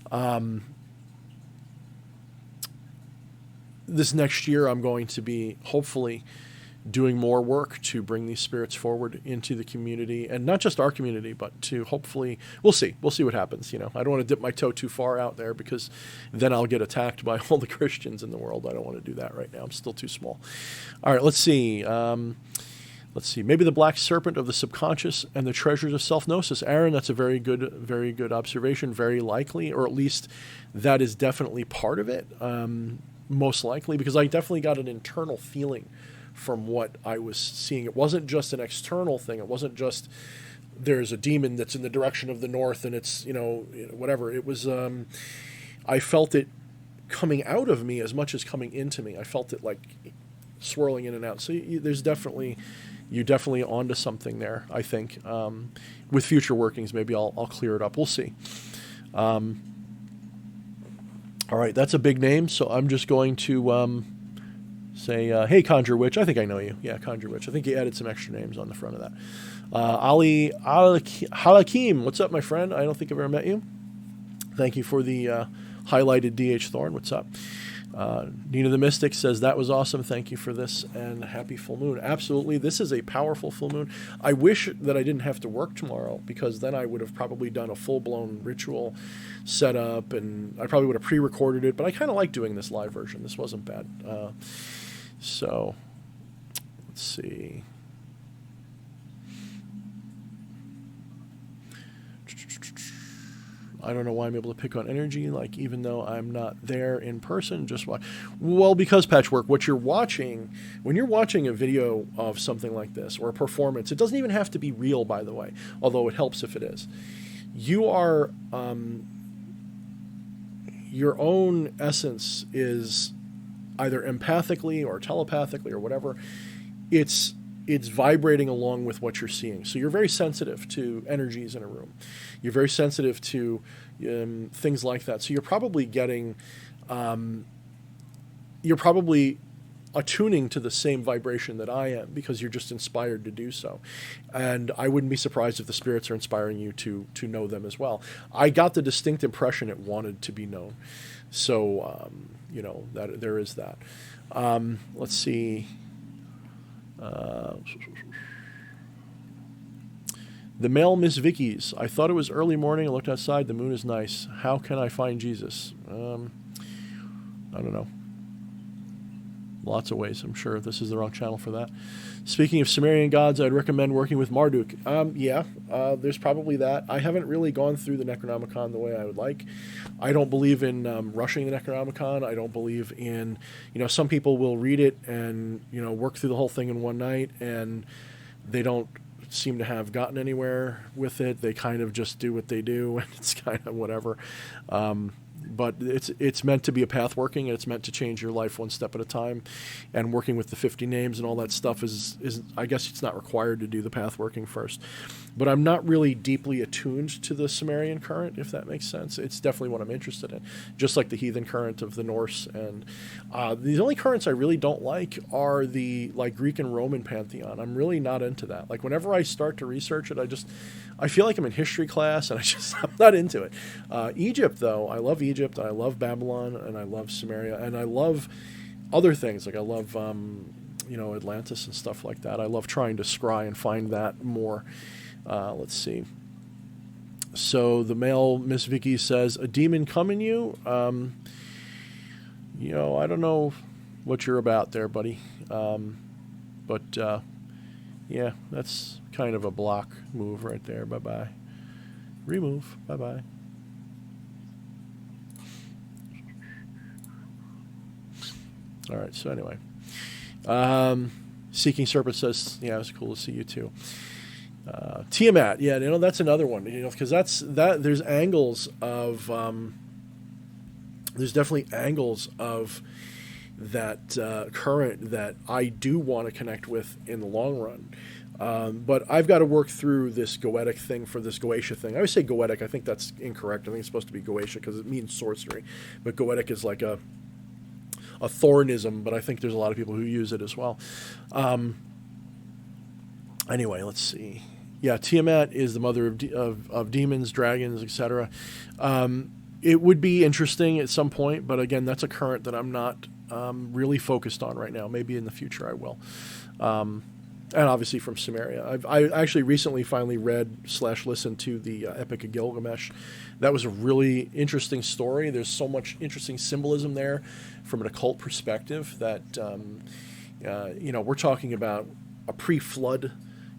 I'm going to be hopefully doing more work to bring these spirits forward into the community, and not just our community, but to hopefully, we'll see what happens. I don't want to dip my toe too far out there, because then I'll get attacked by all the Christians in the world. I don't want to do that right now. I'm still too small. All right, let's see. Maybe the black serpent of the subconscious and the treasures of self-gnosis. Aaron, that's a very good observation. Very likely, or at least that is definitely part of it. Most likely, because I definitely got an internal feeling from what I was seeing. It wasn't just an external thing. It wasn't just there's a demon that's in the direction of the north and it's, whatever. It was, I felt it coming out of me as much as coming into me. I felt it like swirling in and out. So you're definitely onto something there, I think. With future workings, maybe I'll clear it up. We'll see. All right, that's a big name, so I'm just going to say, hey, Conjure Witch. I think I know you. Yeah, Conjure Witch. I think you added some extra names on the front of that. Ali Halakim, what's up, my friend? I don't think I've ever met you. Thank you for the highlighted D.H. Thorne. What's up? Nina the Mystic says, that was awesome. Thank you for this, and happy full moon. Absolutely. This is a powerful full moon. I wish that I didn't have to work tomorrow, because then I would have probably done a full-blown ritual setup, and I probably would have pre-recorded it, but I kind of like doing this live version. This wasn't bad. So, let's see. I don't know why I'm able to pick on energy, like, even though I'm not there in person, just watch. Well, because, Patchwork, what you're watching, when you're watching a video of something like this, or a performance, it doesn't even have to be real, by the way, although it helps if it is. You are, your own essence is either empathically or telepathically or whatever. It's vibrating along with what you're seeing. So you're very sensitive to energies in a room. You're very sensitive to things like that. So you're probably getting, you're probably attuning to the same vibration that I am, because you're just inspired to do so. And I wouldn't be surprised if the spirits are inspiring you to know them as well. I got the distinct impression it wanted to be known. So, that there is that. Let's see. The male Miss Vicky's. I thought it was early morning. I looked outside. The moon is nice. How can I find Jesus? I don't know. Lots of ways. I'm sure this is the wrong channel for that. Speaking of Sumerian gods, I'd recommend working with Marduk. There's probably that. I haven't really gone through the Necronomicon the way I would like. I don't believe in rushing the Necronomicon. I don't believe in, some people will read it and, work through the whole thing in one night, and they don't seem to have gotten anywhere with it. They kind of just do what they do, and it's kind of whatever. But it's meant to be a path working, and it's meant to change your life one step at a time. And working with the 50 names and all that stuff is I guess it's not required to do the path working first. But I'm not really deeply attuned to the Sumerian current, if that makes sense. It's definitely what I'm interested in, just like the heathen current of the Norse. And the only currents I really don't like are the Greek and Roman pantheon. I'm really not into that. Like, whenever I start to research it, I feel like I'm in history class, and I'm not into it. Egypt, though, I love Egypt, and I love Babylon, and I love Sumeria, and I love other things. Like, I love, Atlantis and stuff like that. I love trying to scry and find that more. Let's see. So the male Miss Vicky says, a demon come in you? I don't know what you're about there, buddy. But yeah, that's kind of a block move right there. Bye bye. Remove. Bye bye. All right. So anyway, Seeking Serpent says, "Yeah, it was cool to see you too." Tiamat, yeah, that's another one. Because there's angles of there's definitely angles of that current that I do want to connect with in the long run. But I've got to work through this Goetic thing for this Goetia thing. I always say Goetic. I think that's incorrect. I think it's supposed to be Goetia because it means sorcery. But Goetic is like a Thoranism, but I think there's a lot of people who use it as well. Anyway, let's see. Yeah, Tiamat is the mother of demons, dragons, etc. It would be interesting at some point, but again, that's a current that I'm not really focused on right now. Maybe in the future I will. And obviously from Sumeria. I actually recently finally read / listened to the Epic of Gilgamesh. That was a really interesting story. There's so much interesting symbolism there from an occult perspective that, we're talking about a pre-flood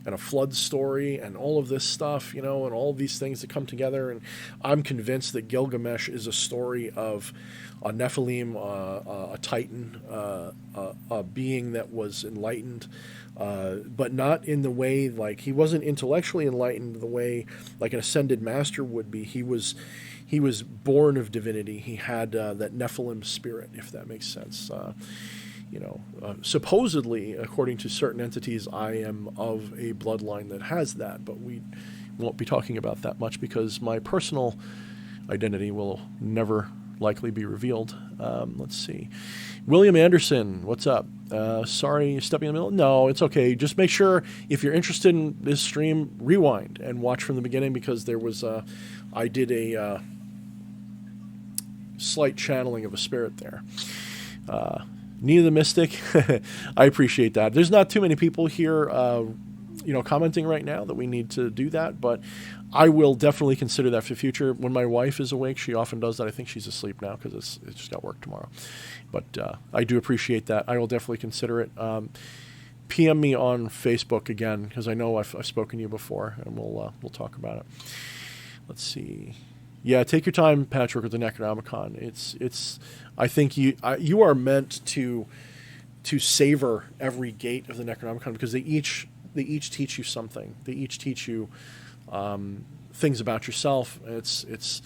and a flood story and all of this stuff, and all of these things that come together. And I'm convinced that Gilgamesh is a story of a Nephilim, a Titan, a being that was enlightened, but not in the way, like, he wasn't intellectually enlightened the way like an ascended master would be. He was born of divinity. He had that Nephilim spirit, if that makes sense. Supposedly, according to certain entities, I am of a bloodline that has that, but we won't be talking about that much because my personal identity will never likely be revealed. Let's see. William Anderson, what's up? Sorry, stepping in the middle. No, it's okay. Just make sure if you're interested in this stream, rewind and watch from the beginning because there was I did a slight channeling of a spirit there. Nina the Mystic, I appreciate that. There's not too many people here, commenting right now that we need to do that, but I will definitely consider that for the future. When my wife is awake, she often does that. I think she's asleep now because it's just got work tomorrow. But I do appreciate that. I will definitely consider it. PM me on Facebook again because I know I've spoken to you before, and we'll talk about it. Let's see. Yeah, take your time, Patrick, with the Necronomicon. It's. I think you are meant to savor every gate of the Necronomicon because they each teach you something. They each teach you things about yourself. It's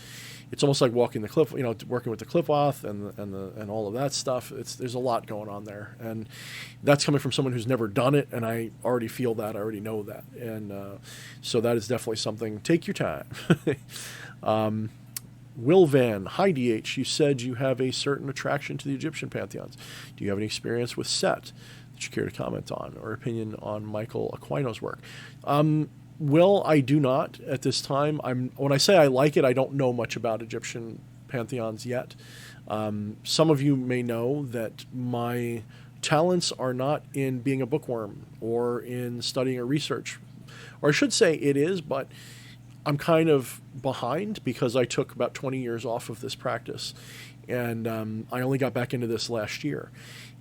almost like walking the cliff, working with the Qliphoth and all of that stuff. There's a lot going on there, and that's coming from someone who's never done it. And I already feel that. I already know that, and so that is definitely something. Take your time. Will Van, hi DH, you said you have a certain attraction to the Egyptian pantheons. Do you have any experience with Set that you care to comment on or opinion on Michael Aquino's work? Will, I do not at this time. When I say I like it, I don't know much about Egyptian pantheons yet. Some of you may know that my talents are not in being a bookworm or in studying or research. Or I should say it is, but I'm kind of behind because I took about 20 years off of this practice, and I only got back into this last year.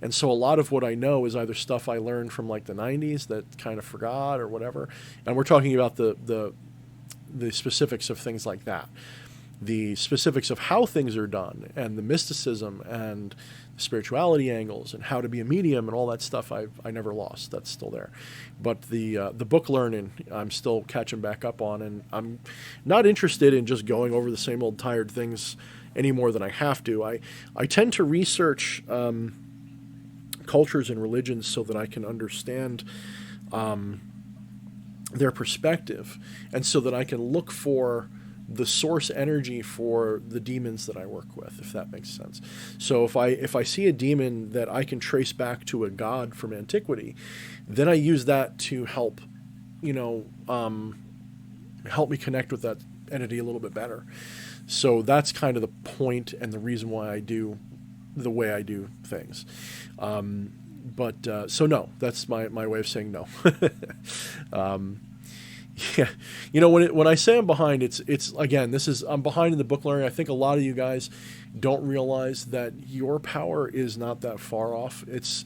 And so a lot of what I know is either stuff I learned from like the 90s that kind of forgot or whatever. And we're talking about the specifics of things like that. The specifics of how things are done and the mysticism and the spirituality angles and how to be a medium and all that stuff I never lost. That's still there. But the book learning I'm still catching back up on, and I'm not interested in just going over the same old tired things any more than I have to. I tend to research cultures and religions so that I can understand their perspective, and so that I can look for the source energy for the demons that I work with, if that makes sense. So if I see a demon that I can trace back to a god from antiquity, then I use that to help, help me connect with that entity a little bit better. So that's kind of the point and the reason why I do the way I do things. So no, that's my way of saying no. Yeah, when I say I'm behind, it's again, I'm behind in the book learning. I think a lot of you guys don't realize that your power is not that far off. It's,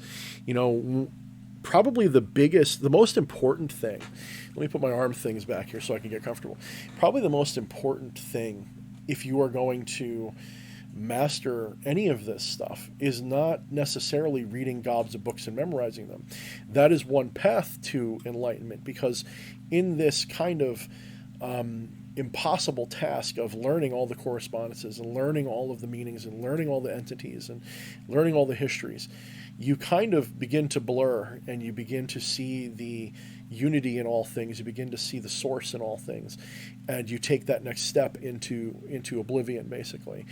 probably the most important thing. Let me put my arm things back here so I can get comfortable. Probably the most important thing, if you are going to master any of this stuff, is not necessarily reading gobs of books and memorizing them. That is one path to enlightenment, because in this kind of impossible task of learning all the correspondences and learning all of the meanings and learning all the entities and learning all the histories, you kind of begin to blur, and you begin to see the unity in all things. You begin to see the source in all things, and you take that next step into oblivion, basically.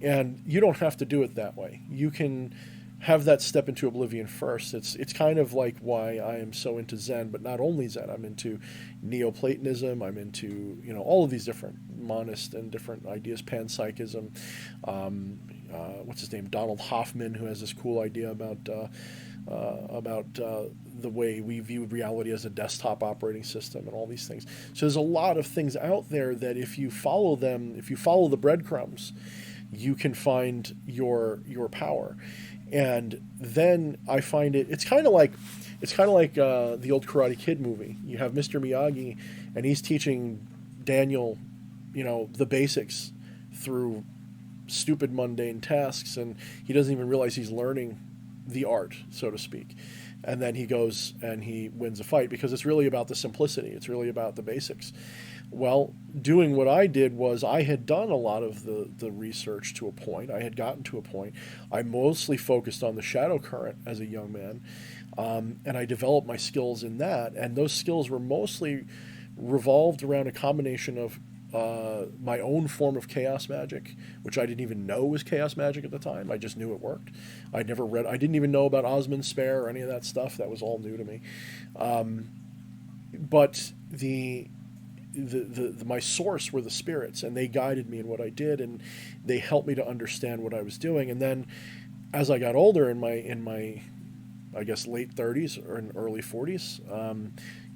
And you don't have to do it that way. You can have that step into oblivion first. It's kind of like why I am so into Zen, but not only Zen. I'm into Neoplatonism. I'm into all of these different monist and different ideas, panpsychism. What's his name? Donald Hoffman, who has this cool idea about the way we view reality as a desktop operating system and all these things. So there's a lot of things out there that if you follow them, if you follow the breadcrumbs, you can find your power. And then I find it's kind of like the old Karate Kid movie. You have Mr. Miyagi, and he's teaching Daniel, the basics through stupid mundane tasks, and he doesn't even realize he's learning the art, so to speak. And then he goes and he wins a fight, because it's really about the simplicity. It's really about the basics. Well, doing what I did was I had done a lot of the research to a point. I had gotten to a point. I mostly focused on the shadow current as a young man, and I developed my skills in that. And those skills were mostly revolved around a combination of my own form of chaos magic, which I didn't even know was chaos magic at the time. I just knew it worked. I didn't even know about Osmond Spare or any of that stuff. That was all new to me. But my source were the spirits, and they guided me in what I did, and they helped me to understand what I was doing. And then as I got older, in my I guess late 30s or in early 40s,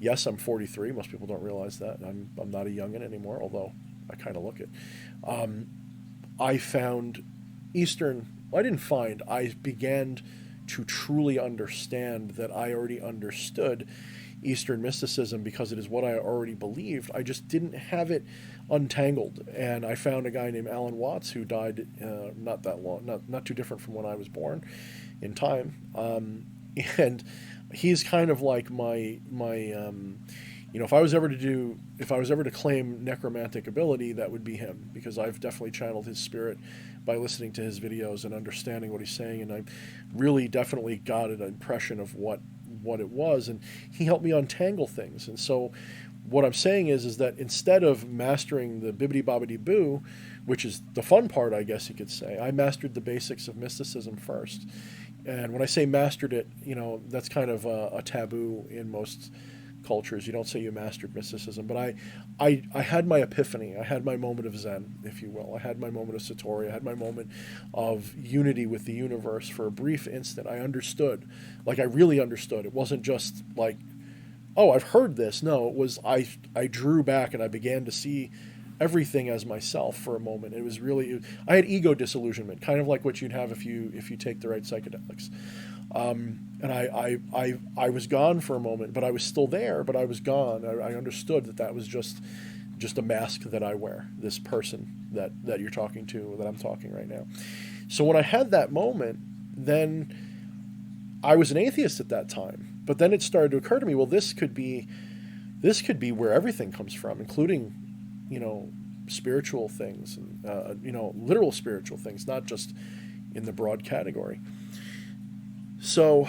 yes, I'm 43. Most people don't realize that. I'm not a youngin' anymore, although I kind of look it. I found I began to truly understand that I already understood Eastern mysticism, because it is what I already believed. I just didn't have it untangled. And I found a guy named Alan Watts, who died not that long, not too different from when I was born in time. And he's kind of like my if I was ever to claim necromantic ability, that would be him, because I've definitely channeled his spirit by listening to his videos and understanding what he's saying, and I really definitely got an impression of what it was, and he helped me untangle things. And so what I'm saying is that instead of mastering the bibbidi bobbidi boo, which is the fun part, I guess you could say, I mastered the basics of mysticism first. And when I say mastered it, that's kind of a taboo in most cultures. You don't say you mastered mysticism, but I had my epiphany. I had my moment of Zen, if you will. I had my moment of Satori. I had my moment of unity with the universe. For a brief instant, I understood. Like, I really understood. It wasn't just like, oh, I've heard this. No, it was I drew back and I began to see everything as myself for a moment. It was really, I had ego disillusionment, kind of like what you'd have if you take the right psychedelics. And I was gone for a moment, but I was still there, but I was gone. I understood that was just a mask that I wear, this person that you're talking to, that I'm talking right now. So when I had that moment, then I was an atheist at that time. But then it started to occur to me, well, this could be where everything comes from, including, spiritual things, and, literal spiritual things, not just in the broad category. So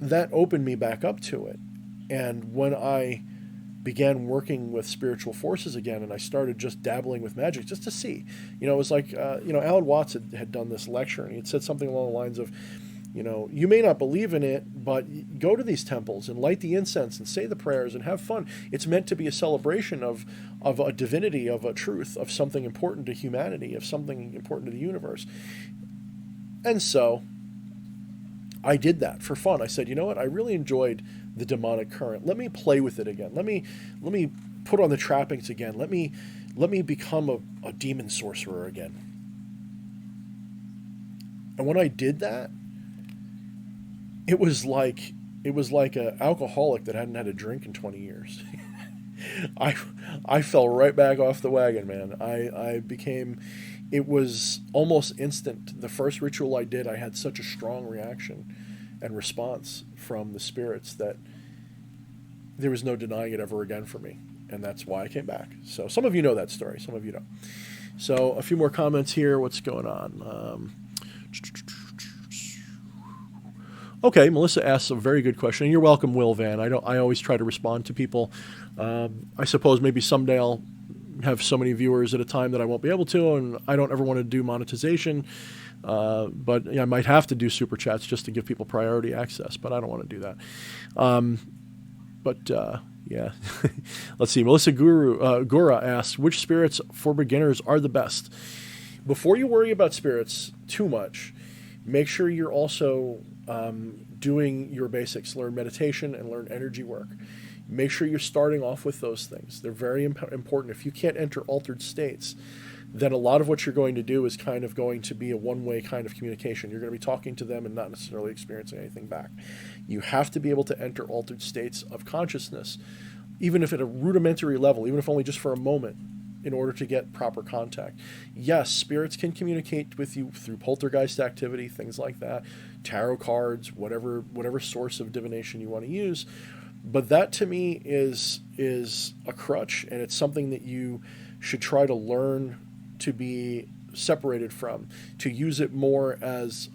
that opened me back up to it. And when I began working with spiritual forces again, and I started just dabbling with magic just to see, it was like, Alan Watts had done this lecture, and he had said something along the lines of, you may not believe in it, but go to these temples and light the incense and say the prayers and have fun. It's meant to be a celebration of a divinity, of a truth, of something important to humanity, of something important to the universe. And so I did that for fun. I said, you know what? I really enjoyed the demonic current. Let me play with it again. Let me put on the trappings again. Let me become a demon sorcerer again. And when I did that, it was like an alcoholic that hadn't had a drink in 20 years. I fell right back off the wagon, man. I became, it was almost instant. The first ritual I did, I had such a strong reaction and response from the spirits that there was no denying it ever again for me. And that's why I came back. So some of you know that story, some of you don't. So a few more comments here. What's going on? Okay, Melissa asks a very good question. And you're welcome, Will Van. I always try to respond to people. I suppose maybe someday I'll have so many viewers at a time that I won't be able to, and I don't ever want to do monetization. But yeah, I might have to do super chats just to give people priority access, but I don't want to do that. Yeah. Let's see. Melissa Gura asks, which spirits for beginners are the best? Before you worry about spirits too much, make sure you're also doing your basics. Learn meditation and learn energy work. Make sure you're starting off with those things. They're very important. If you can't enter altered states, then a lot of what you're going to do is kind of going to be a one-way kind of communication. You're going to be talking to them and not necessarily experiencing anything back. You have to be able to enter altered states of consciousness, even if at a rudimentary level, even if only just for a moment, in order to get proper contact. Yes, spirits can communicate with you through poltergeist activity, things like that, tarot cards, whatever source of divination you want to use. But that to me is a crutch, and it's something that you should try to learn to be separated from, to use it more as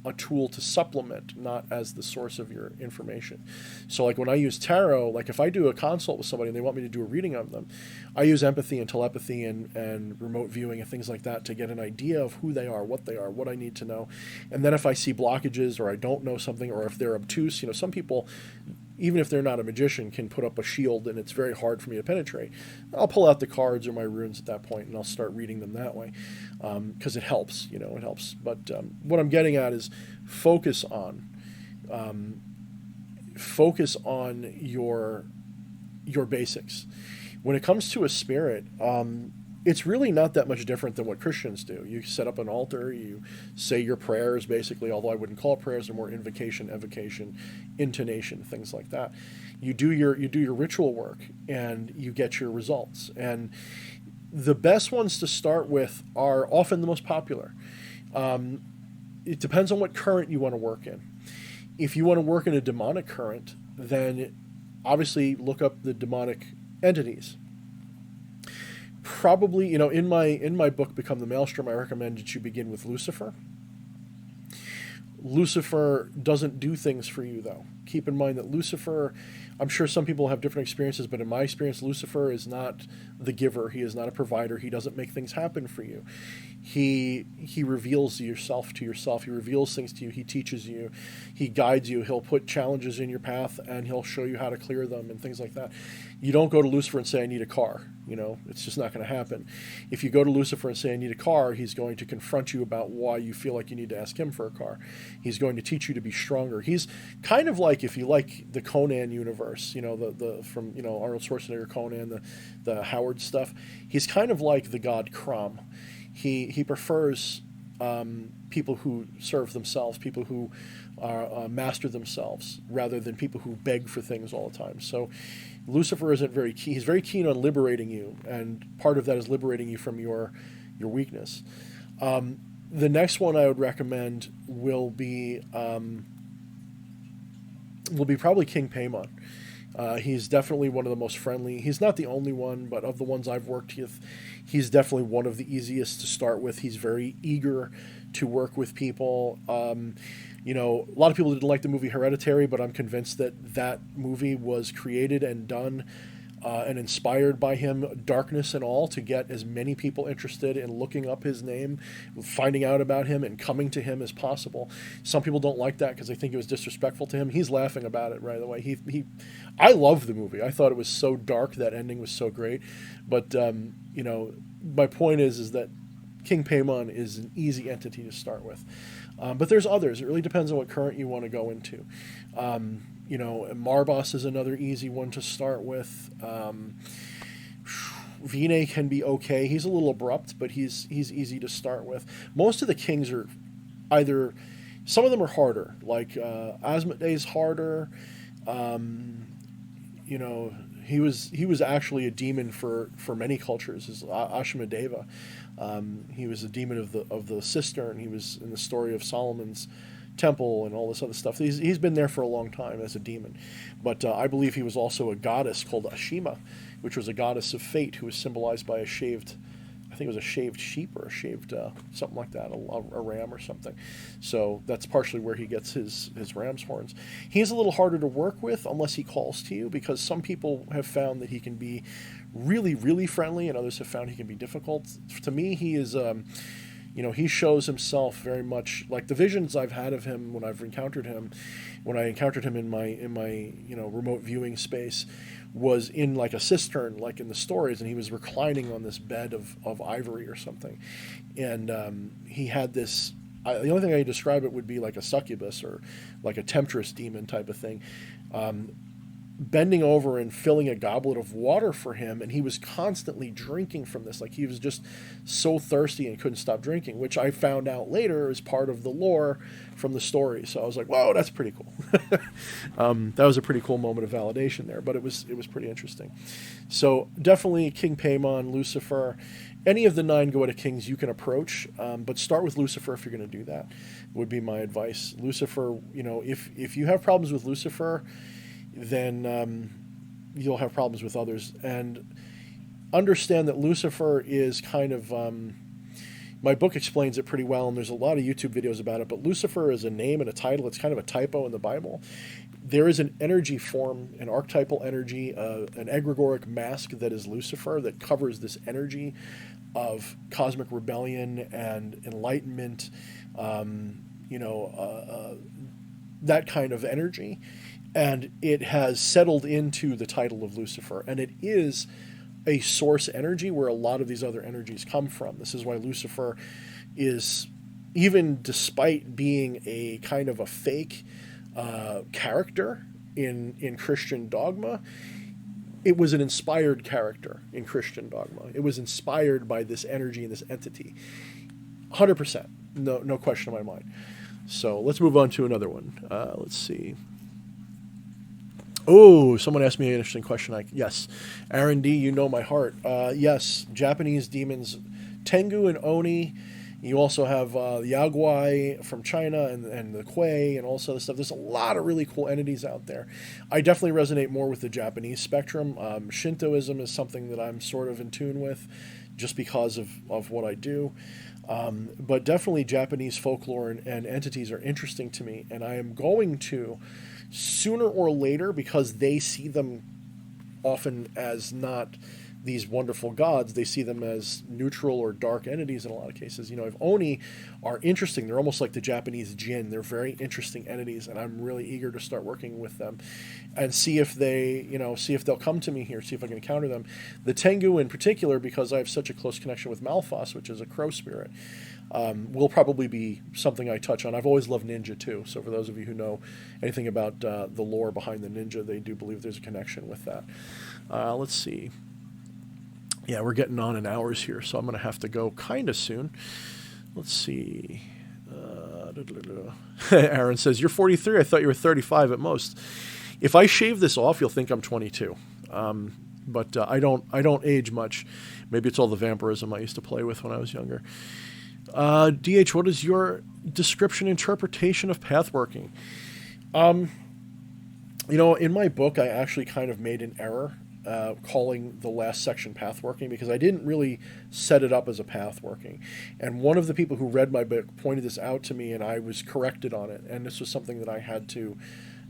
a tool to supplement, not as the source of your information. So like when I use tarot, like if I do a consult with somebody and they want me to do a reading of them, I use empathy and telepathy and remote viewing and things like that to get an idea of who they are, what I need to know. And then if I see blockages or I don't know something, or if they're obtuse, some people, even if they're not a magician, can put up a shield and it's very hard for me to penetrate. I'll pull out the cards or my runes at that point and I'll start reading them that way, because it helps, it helps. But what I'm getting at is focus on your basics. When it comes to a spirit, it's really not that much different than what Christians do. You set up an altar, you say your prayers, basically, although I wouldn't call it prayers, they're more invocation, evocation, intonation, things like that. You do your ritual work, and you get your results. And the best ones to start with are often the most popular. It depends on what current you want to work in. If you want to work in a demonic current, then obviously look up the demonic entities. Probably, in my book, Become the Maelstrom, I recommend that you begin with Lucifer. Lucifer doesn't do things for you, though. Keep in mind that Lucifer, I'm sure some people have different experiences, but in my experience, Lucifer is not the giver. He is not a provider. He doesn't make things happen for you. He reveals yourself to yourself. He reveals things to you. He teaches you. He guides you. He'll put challenges in your path, and he'll show you how to clear them and things like that. You don't go to Lucifer and say, I need a car. It's just not going to happen. If you go to Lucifer and say, I need a car, he's going to confront you about why you feel like you need to ask him for a car. He's going to teach you to be stronger. He's kind of like, if you like the Conan universe, the from Arnold Schwarzenegger Conan, the Howard stuff. He's kind of like the god Crom. He prefers people who serve themselves, people who master themselves, rather than people who beg for things all the time. So Lucifer isn't very keen. He's very keen on liberating you, and part of that is liberating you from your weakness. The next one I would recommend will be probably King Paimon. He's definitely one of the most friendly. He's not the only one, but of the ones I've worked with, he's definitely one of the easiest to start with. He's very eager to work with people. A lot of people didn't like the movie Hereditary, but I'm convinced that movie was created and done and inspired by him, darkness and all, to get as many people interested in looking up his name, finding out about him, and coming to him as possible. Some people don't like that because they think it was disrespectful to him. He's laughing about it right away. I love the movie. I thought it was so dark. That ending was so great. But my point is that King Paimon is an easy entity to start with. But there's others. It really depends on what current you want to go into. Marbas is another easy one to start with. Vine can be okay. He's a little abrupt, but he's easy to start with. Most of the kings are either, some of them are harder, like Asmodee's harder. You know, he was actually a demon for many cultures. Is Ashmedeva. He was a demon of the cistern. He was in the story of Solomon's temple and all this other stuff. He's been there for a long time as a demon, but I believe he was also a goddess called Ashima, which was a goddess of fate who was symbolized by a shaved, I think it was a shaved sheep or a shaved something like that, a ram or something. So that's partially where he gets his ram's horns. He's a little harder to work with unless he calls to you, because some people have found that he can be really, really friendly, and others have found he can be difficult. To me, he is, he shows himself very much like the visions I've had of him when I've encountered him. When I encountered him in my remote viewing space, was in like a cistern, like in the stories, and he was reclining on this bed of ivory or something, and he had this. The only thing I could describe it would be like a succubus or like a temptress demon type of thing. Bending over and filling a goblet of water for him, and he was constantly drinking from this. Like he was just so thirsty and couldn't stop drinking, which I found out later is part of the lore from the story. So I was like, whoa, that's pretty cool. That was a pretty cool moment of validation there, but it was pretty interesting. So definitely King Paimon, Lucifer, any of the 9 Goetic kings you can approach, but start with Lucifer if you're going to do that, would be my advice. Lucifer, if you have problems with Lucifer, then you'll have problems with others. And understand that Lucifer is kind of, my book explains it pretty well, and there's a lot of YouTube videos about it, but Lucifer is a name and a title. It's kind of a typo in the Bible. There is an energy form, an archetypal energy, an egregoric mask that is Lucifer, that covers this energy of cosmic rebellion and enlightenment, that kind of energy. And it has settled into the title of Lucifer. And it is a source energy where a lot of these other energies come from. This is why Lucifer is, even despite being a kind of a fake character in Christian dogma, it was an inspired character in Christian dogma. It was inspired by this energy and this entity. 100%. No question in my mind. So let's move on to another one. Let's see. Oh, someone asked me an interesting question. Yes. Aaron D., you know my heart. Yes, Japanese demons, Tengu and Oni. You also have Yaguai from China and the Kuei and all this other stuff. There's a lot of really cool entities out there. I definitely resonate more with the Japanese spectrum. Shintoism is something that I'm sort of in tune with just because of what I do. But definitely Japanese folklore and entities are interesting to me, and I am going to, sooner or later, because they see them often as not these wonderful gods, they see them as neutral or dark entities in a lot of cases. If Oni are interesting, they're almost like the Japanese jinn. They're very interesting entities, and I'm really eager to start working with them and see if they'll come to me here, see if I can encounter them. The Tengu in particular, because I have such a close connection with Malphas, which is a crow spirit, will probably be something I touch on. I've always loved ninja too, so for those of you who know anything about the lore behind the ninja, they do believe there's a connection with that. Let's see. Yeah, we're getting on in hours here, so I'm going to have to go kind of soon. Let's see. Aaron says, you're 43. I thought you were 35 at most. If I shave this off, you'll think I'm 22. But I don't age much. Maybe it's all the vampirism I used to play with when I was younger. DH, what is your description, interpretation of pathworking? In my book, I actually kind of made an error calling the last section pathworking, because I didn't really set it up as a pathworking. And one of the people who read my book pointed this out to me, and I was corrected on it. And this was something that I had to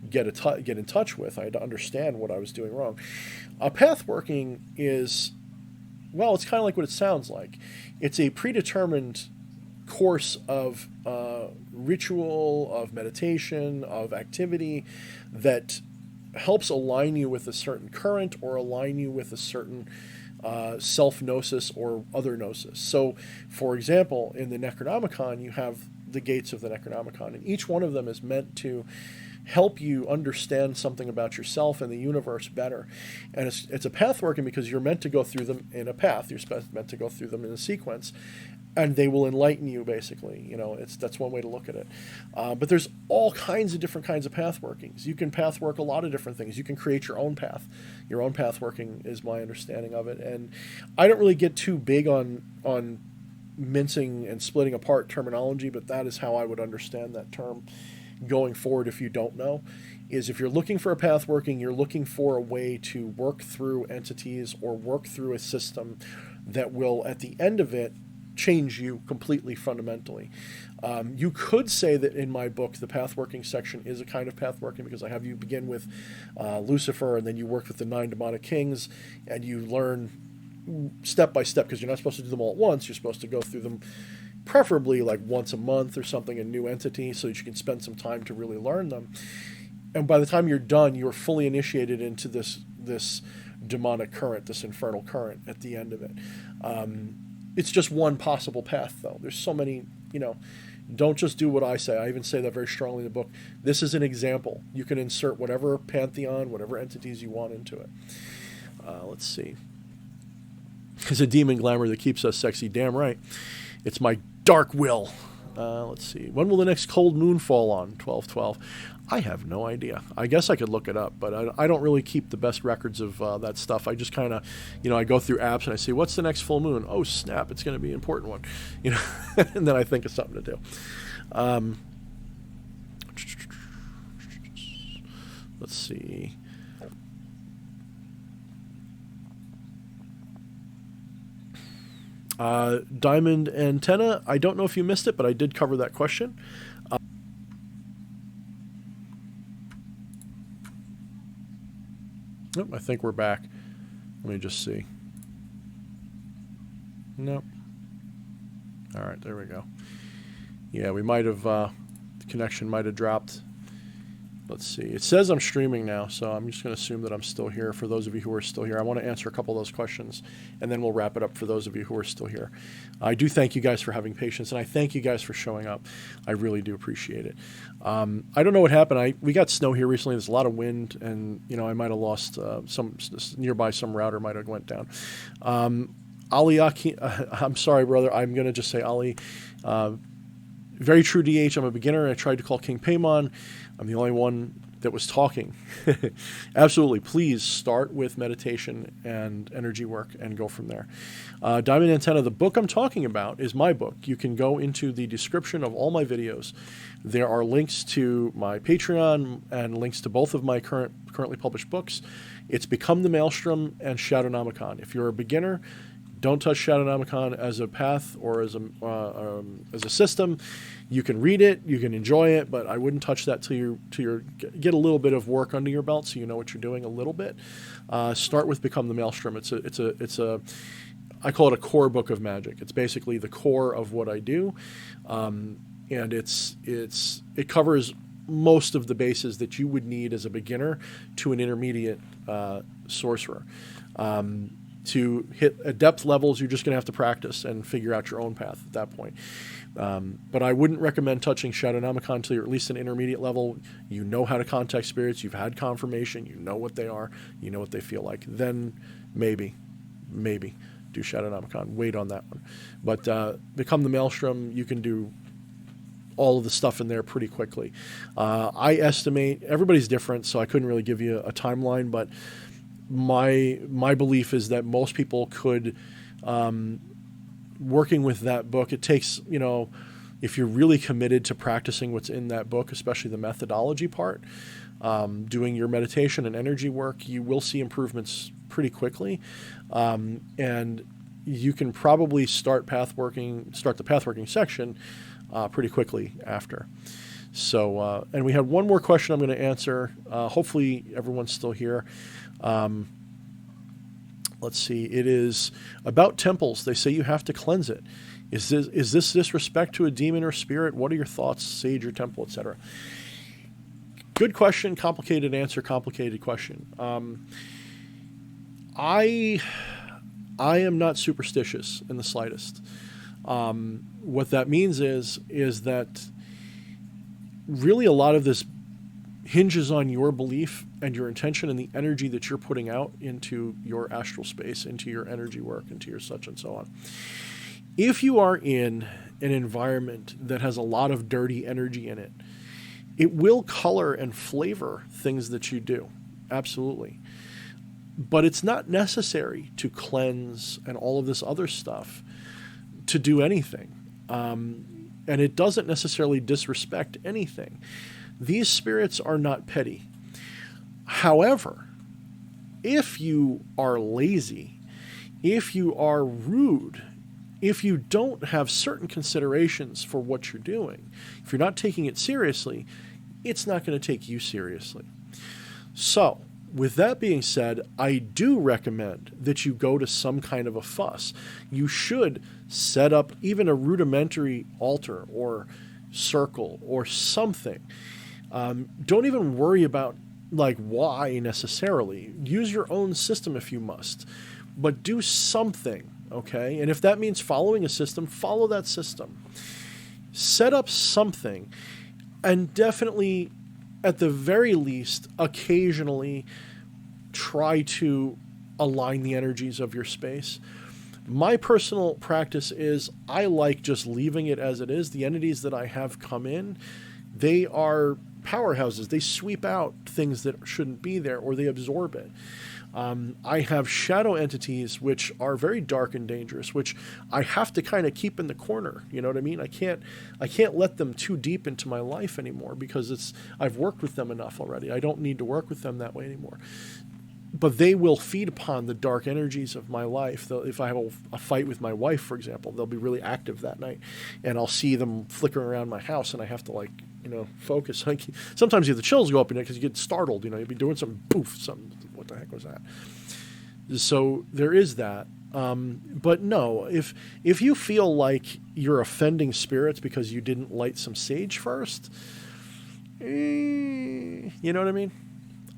get in touch with. I had to understand what I was doing wrong. Pathworking is, well, it's kind of like what it sounds like. It's a predetermined course of ritual, of meditation, of activity that helps align you with a certain current or align you with a certain self-gnosis or other gnosis. So, for example, in the Necronomicon, you have the gates of the Necronomicon, and each one of them is meant to help you understand something about yourself and the universe better. And it's a path working because you're meant to go through them in a path. You're meant to go through them in a sequence, and they will enlighten you, basically. That's one way to look at it. But there's all kinds of different kinds of path workings. You can path work a lot of different things. You can create your own path. Your own path working is my understanding of it. And I don't really get too big on mincing and splitting apart terminology, but that is how I would understand that term going forward. If you don't know, is if you're looking for a path working, you're looking for a way to work through entities or work through a system that will, at the end of it, change you completely fundamentally. You could say that in my book, the path working section is a kind of path working, because I have you begin with Lucifer, and then you work with the 9 demonic kings, and you learn step by step, because you're not supposed to do them all at once. You're supposed to go through them preferably like once a month or something, a new entity, so that you can spend some time to really learn them. And by the time you're done, you're fully initiated into this demonic current, this infernal current at the end of it. It's just one possible path, though. There's so many, don't just do what I say. I even say that very strongly in the book. This is an example. You can insert whatever pantheon, whatever entities you want into it. Let's see. It's a demon glamour that keeps us sexy. Damn right. It's my dark will. Let's see. When will the next cold moon fall on? 12/12. I have no idea. I guess I could look it up, but I don't really keep the best records of that stuff. I just kind of, I go through apps and I say, what's the next full moon? Oh, snap, it's going to be an important one. And then I think of something to do. Let's see. Diamond Antenna, I don't know if you missed it, but I did cover that question. Nope, I think we're back. Let me just see. Nope. All right, there we go. Yeah, we might have, the connection might have dropped. Let's see. It says I'm streaming now, so I'm just going to assume that I'm still here. For those of you who are still here, I want to answer a couple of those questions, and then we'll wrap it up for those of you who are still here. I do thank you guys for having patience, and I thank you guys for showing up. I really do appreciate it. I don't know what happened. We got snow here recently. There's a lot of wind, and I might have lost some nearby. Some router might have went down. Ali, I'm sorry, brother. I'm going to just say Ali. Very true, DH. I'm a beginner. I tried to call King Paimon. I'm the only one that was talking. Absolutely. Please start with meditation and energy work and go from there. Diamond Antenna, the book I'm talking about is my book. You can go into the description of all my videos. There are links to my Patreon and links to both of my currently published books. It's Become the Maelstrom and Shadownomicon. If you're a beginner, don't touch Shadownomicon as a path or as a system. You can read it, you can enjoy it, but I wouldn't touch that till you get a little bit of work under your belt, so you know what you're doing a little bit. Start with Become the Maelstrom. It's a I call it a core book of magic. It's basically the core of what I do, and it covers most of the bases that you would need as a beginner to an intermediate sorcerer. To hit at depth levels, you're just going to have to practice and figure out your own path at that point. But I wouldn't recommend touching Shadownomicon until you're at least an intermediate level. You know how to contact spirits. You've had confirmation. You know what they are. You know what they feel like. Then maybe do Shadownomicon. Wait on that one. But Become the Maelstrom, you can do all of the stuff in there pretty quickly. I estimate, everybody's different, so I couldn't really give you a timeline, but my belief is that most people could, working with that book, it takes, if you're really committed to practicing what's in that book, especially the methodology part, doing your meditation and energy work, you will see improvements pretty quickly. And you can probably start the pathworking section pretty quickly after. So, and we had one more question I'm going to answer. Hopefully everyone's still here. Let's see. It is about temples. They say you have to cleanse it. Is this disrespect to a demon or spirit? What are your thoughts, sage or temple, etc.? Good question. Complicated answer. Complicated question. I am not superstitious in the slightest. What that means is that really a lot of this hinges on your belief and your intention and the energy that you're putting out into your astral space, into your energy work, into your such and so on. If you are in an environment that has a lot of dirty energy in it, it will color and flavor things that you do. Absolutely. But it's not necessary to cleanse and all of this other stuff to do anything. And it doesn't necessarily disrespect anything. These spirits are not petty. However, if you are lazy, if you are rude, if you don't have certain considerations for what you're doing, if you're not taking it seriously, it's not going to take you seriously. So, with that being said, I do recommend that you go to some kind of a fuss. You should set up even a rudimentary altar or circle or something. Don't even worry about like why necessarily. Use your own system if you must, but do something, okay? And if that means following a system, follow that system. Set up something, and definitely, at the very least, occasionally try to align the energies of your space. My personal practice is I like just leaving it as it is. The entities that I have come in, they are powerhouses. They sweep out things that shouldn't be there, or they absorb it. I have shadow entities which are very dark and dangerous, which I have to kind of keep in the corner. You know what I mean? I can't let them too deep into my life anymore, because I've worked with them enough already. I don't need to work with them that way anymore. But they will feed upon the dark energies of my life. If I have a fight with my wife, for example, they'll be really active that night, and I'll see them flickering around my house, and I have to focus. Sometimes the chills go up in it because you get startled. You'll be doing something, poof, something. What the heck was that? So there is that. But no, if you feel like you're offending spirits because you didn't light some sage first, you know what I mean?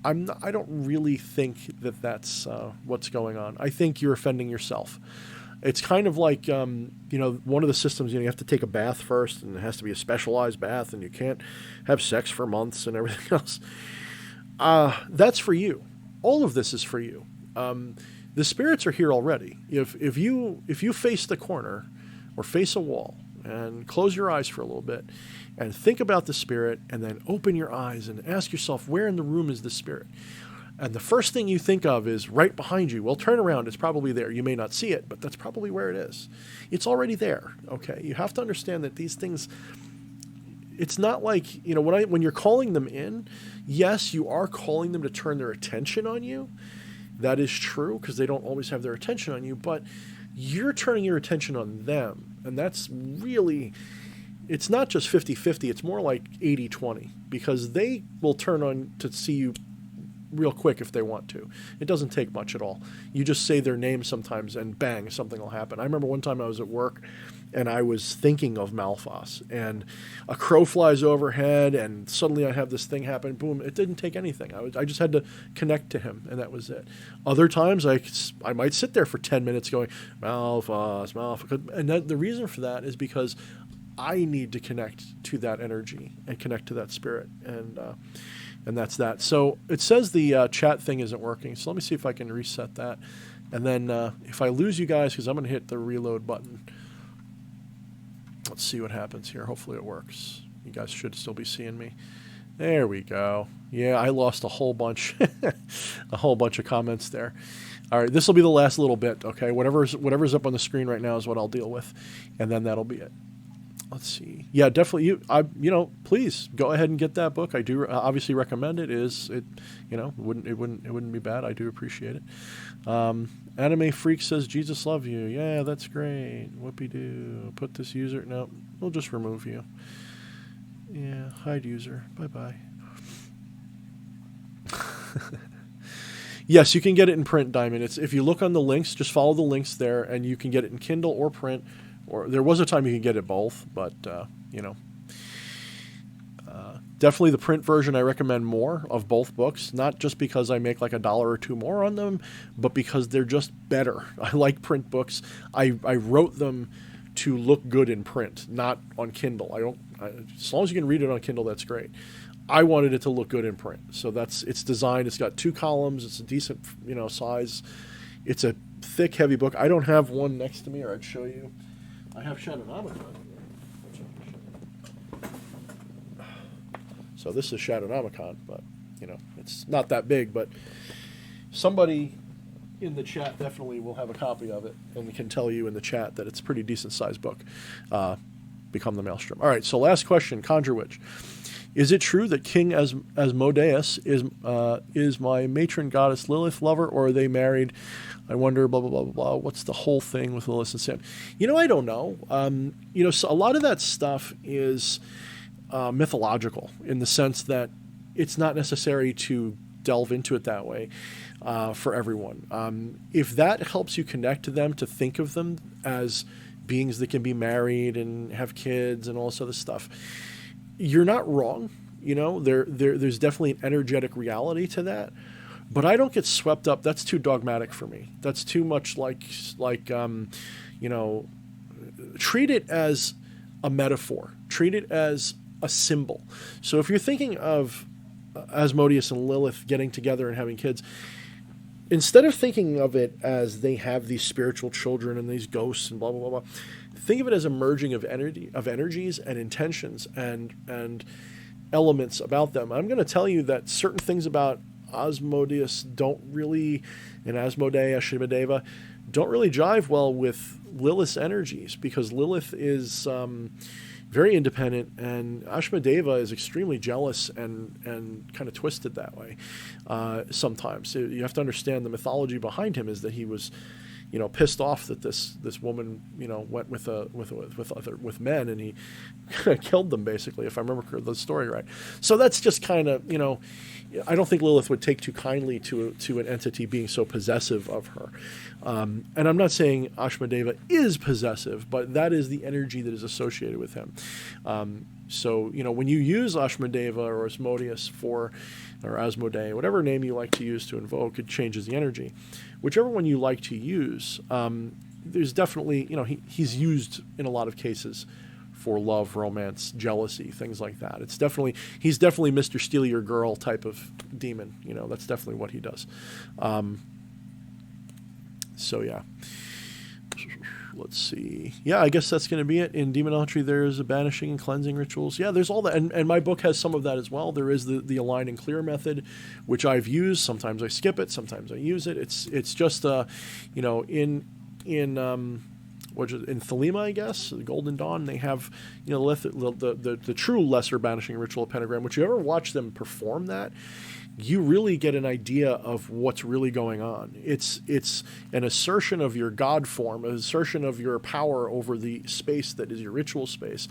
I don't really think that that's what's going on. I think you're offending yourself. It's kind of like, one of the systems, you have to take a bath first, and it has to be a specialized bath, and you can't have sex for months and everything else. That's for you. All of this is for you. The spirits are here already. If you face the corner or face a wall and close your eyes for a little bit and think about the spirit, and then open your eyes and ask yourself, where in the room is the spirit? And the first thing you think of is right behind you. Well, turn around. It's probably there. You may not see it, but that's probably where it is. It's already there. Okay. You have to understand that these things, it's not like, when you're calling them in, yes, you are calling them to turn their attention on you. That is true, because they don't always have their attention on you, but you're turning your attention on them. And that's really, it's not just 50-50. It's more like 80-20, because they will turn on to see you real quick if they want to. It doesn't take much at all. You just say their name sometimes, and bang, something will happen. I remember one time I was at work, and I was thinking of Malphas, and a crow flies overhead, and suddenly I have this thing happen. Boom! It didn't take anything. I just had to connect to him, and that was it. Other times I might sit there for 10 minutes going Malphas, Malphas, and the reason for that is because I need to connect to that energy and connect to that spirit, and that's that. So it says the chat thing isn't working, so let me see if I can reset that. And then if I lose you guys, because I'm going to hit the reload button. Let's see what happens here. Hopefully it works. You guys should still be seeing me. There we go. Yeah, I lost a whole bunch of comments there. All right, this will be the last little bit, okay? Whatever's up on the screen right now is what I'll deal with, and then that'll be it. Let's see. Yeah, definitely. Please go ahead and get that book. I do obviously recommend it. It wouldn't be bad. I do appreciate it. Anime Freak says, Jesus love you. Yeah, that's great. Whoopie-doo. Put this user. No, we'll just remove you. Yeah, hide user. Bye-bye. Yes, you can get it in print, Diamond. If you look on the links, just follow the links there, and you can get it in Kindle or print. Or there was a time you could get it both, but, definitely the print version I recommend more of both books, not just because I make like $1 or $2 more on them, but because they're just better. I like print books. I wrote them to look good in print, not on Kindle. As long as you can read it on Kindle, that's great. I wanted it to look good in print. So it's designed. It's got 2 columns. It's a decent, size. It's a thick, heavy book. I don't have one next to me, or I'd show you. I have Shadownomicon here. So this is Shadownomicon, but, it's not that big. But somebody in the chat definitely will have a copy of it and can tell you in the chat that it's a pretty decent-sized book. Become the Maelstrom. All right, so last question, Conjure Witch. Is it true that King Asmodeus is my matron goddess Lilith lover, or are they married? I wonder, blah, blah, blah, blah, blah. What's the whole thing with Lilith and Sam? I don't know. So a lot of that stuff is mythological in the sense that it's not necessary to delve into it that way for everyone. If that helps you connect to them, to think of them as beings that can be married and have kids and all this other stuff, you're not wrong. There's definitely an energetic reality to that, but I don't get swept up. That's too dogmatic for me. That's too much treat it as a metaphor, treat it as a symbol. So if you're thinking of Asmodeus and Lilith getting together and having kids, instead of thinking of it as they have these spiritual children and these ghosts and blah, blah, blah, blah, think of it as a merging of energies and intentions and elements about them. I'm going to tell you that certain things about Asmodeus don't really, and Asmodea, Ashimedeva, don't really jive well with Lilith's energies, because Lilith is very independent, and Ashmedeva is extremely jealous and kind of twisted that way sometimes. So you have to understand the mythology behind him is that he was, pissed off that this woman, went with men, and he killed them, basically, if I remember the story right. So that's just kind of, I don't think Lilith would take too kindly to an entity being so possessive of her. And I'm not saying Ashmedeva is possessive, but that is the energy that is associated with him. So, when you use Ashmedeva or Asmodeus or Asmodee, whatever name you like to use to invoke, it changes the energy. Whichever one you like to use, there's definitely, he's used in a lot of cases for love, romance, jealousy, things like that. He's definitely Mr. Steal Your Girl type of demon. That's definitely what he does. So yeah. Let's see. Yeah, I guess that's going to be it. In demonology, there's a banishing and cleansing rituals. Yeah, there's all that. And my book has some of that as well. There is the align and clear method, which I've used. Sometimes I skip it. Sometimes I use it. It's just, in Thelema, I guess, the Golden Dawn, they have, the true lesser banishing ritual of pentagram, which you ever watch them perform that, you really get an idea of what's really going on. It's an assertion of your God form, an assertion of your power over the space that is your ritual space.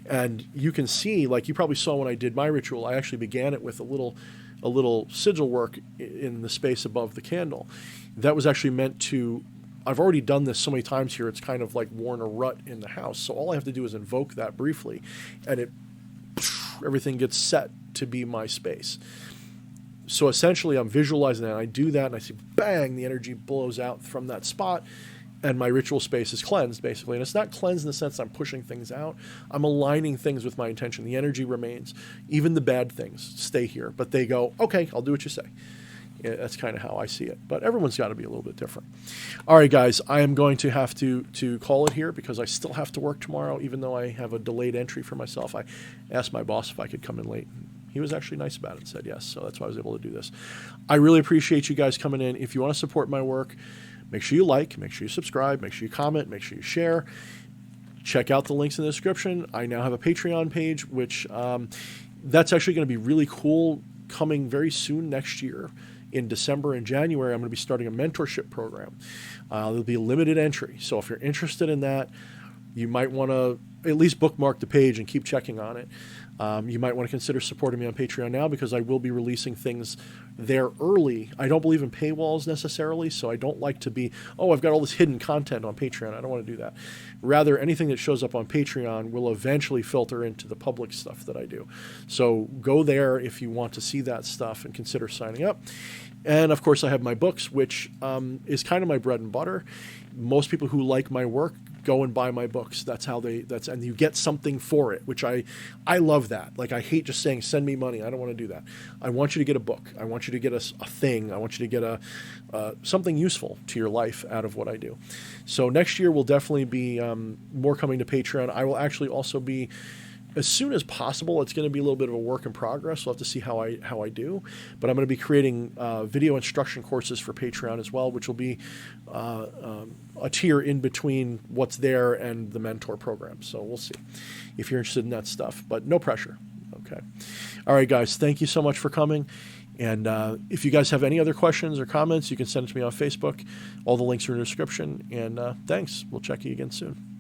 And you can see, like you probably saw when I did my ritual, I actually began it with a little sigil work in the space above the candle. That was actually meant to, I've already done this so many times here, it's kind of like worn a rut in the house. So all I have to do is invoke that briefly, and everything gets set to be my space. So essentially, I'm visualizing that, and I do that, and I see, bang, the energy blows out from that spot, and my ritual space is cleansed, basically. And it's not cleansed in the sense I'm pushing things out. I'm aligning things with my intention. The energy remains. Even the bad things stay here, but they go, okay, I'll do what you say. Yeah, that's kind of how I see it. But everyone's got to be a little bit different. All right, guys, I am going to have to call it here because I still have to work tomorrow, even though I have a delayed entry for myself. I asked my boss if I could come in late. He was actually nice about it and said yes, so that's why I was able to do this. I really appreciate you guys coming in. If you want to support my work, make sure you like, make sure you subscribe, make sure you comment, make sure you share. Check out the links in the description. I now have a Patreon page, which that's actually going to be really cool, coming very soon next year. In December and January, I'm going to be starting a mentorship program. There'll be a limited entry, so if you're interested in that, you might want to at least bookmark the page and keep checking on it. You might want to consider supporting me on Patreon now, because I will be releasing things there early. I don't believe in paywalls necessarily, so I don't like to be, I've got all this hidden content on Patreon. I don't want to do that. Rather, anything that shows up on Patreon will eventually filter into the public stuff that I do. So go there if you want to see that stuff and consider signing up. And of course, I have my books, which is kind of my bread and butter. Most people who like my work go and buy my books. And you get something for it, which I love that. Like, I hate just saying, send me money. I don't want to do that. I want you to get a book. I want you to get a thing. I want you to get something useful to your life out of what I do. So next year will definitely be more coming to Patreon. I will actually also be, as soon as possible, it's going to be a little bit of a work in progress. We'll have to see how I do. But I'm going to be creating video instruction courses for Patreon as well, which will be a tier in between what's there and the mentor program. So we'll see if you're interested in that stuff, but no pressure. Okay. All right, guys, thank you so much for coming. And if you guys have any other questions or comments, you can send it to me on Facebook. All the links are in the description. And thanks. We'll check you again soon.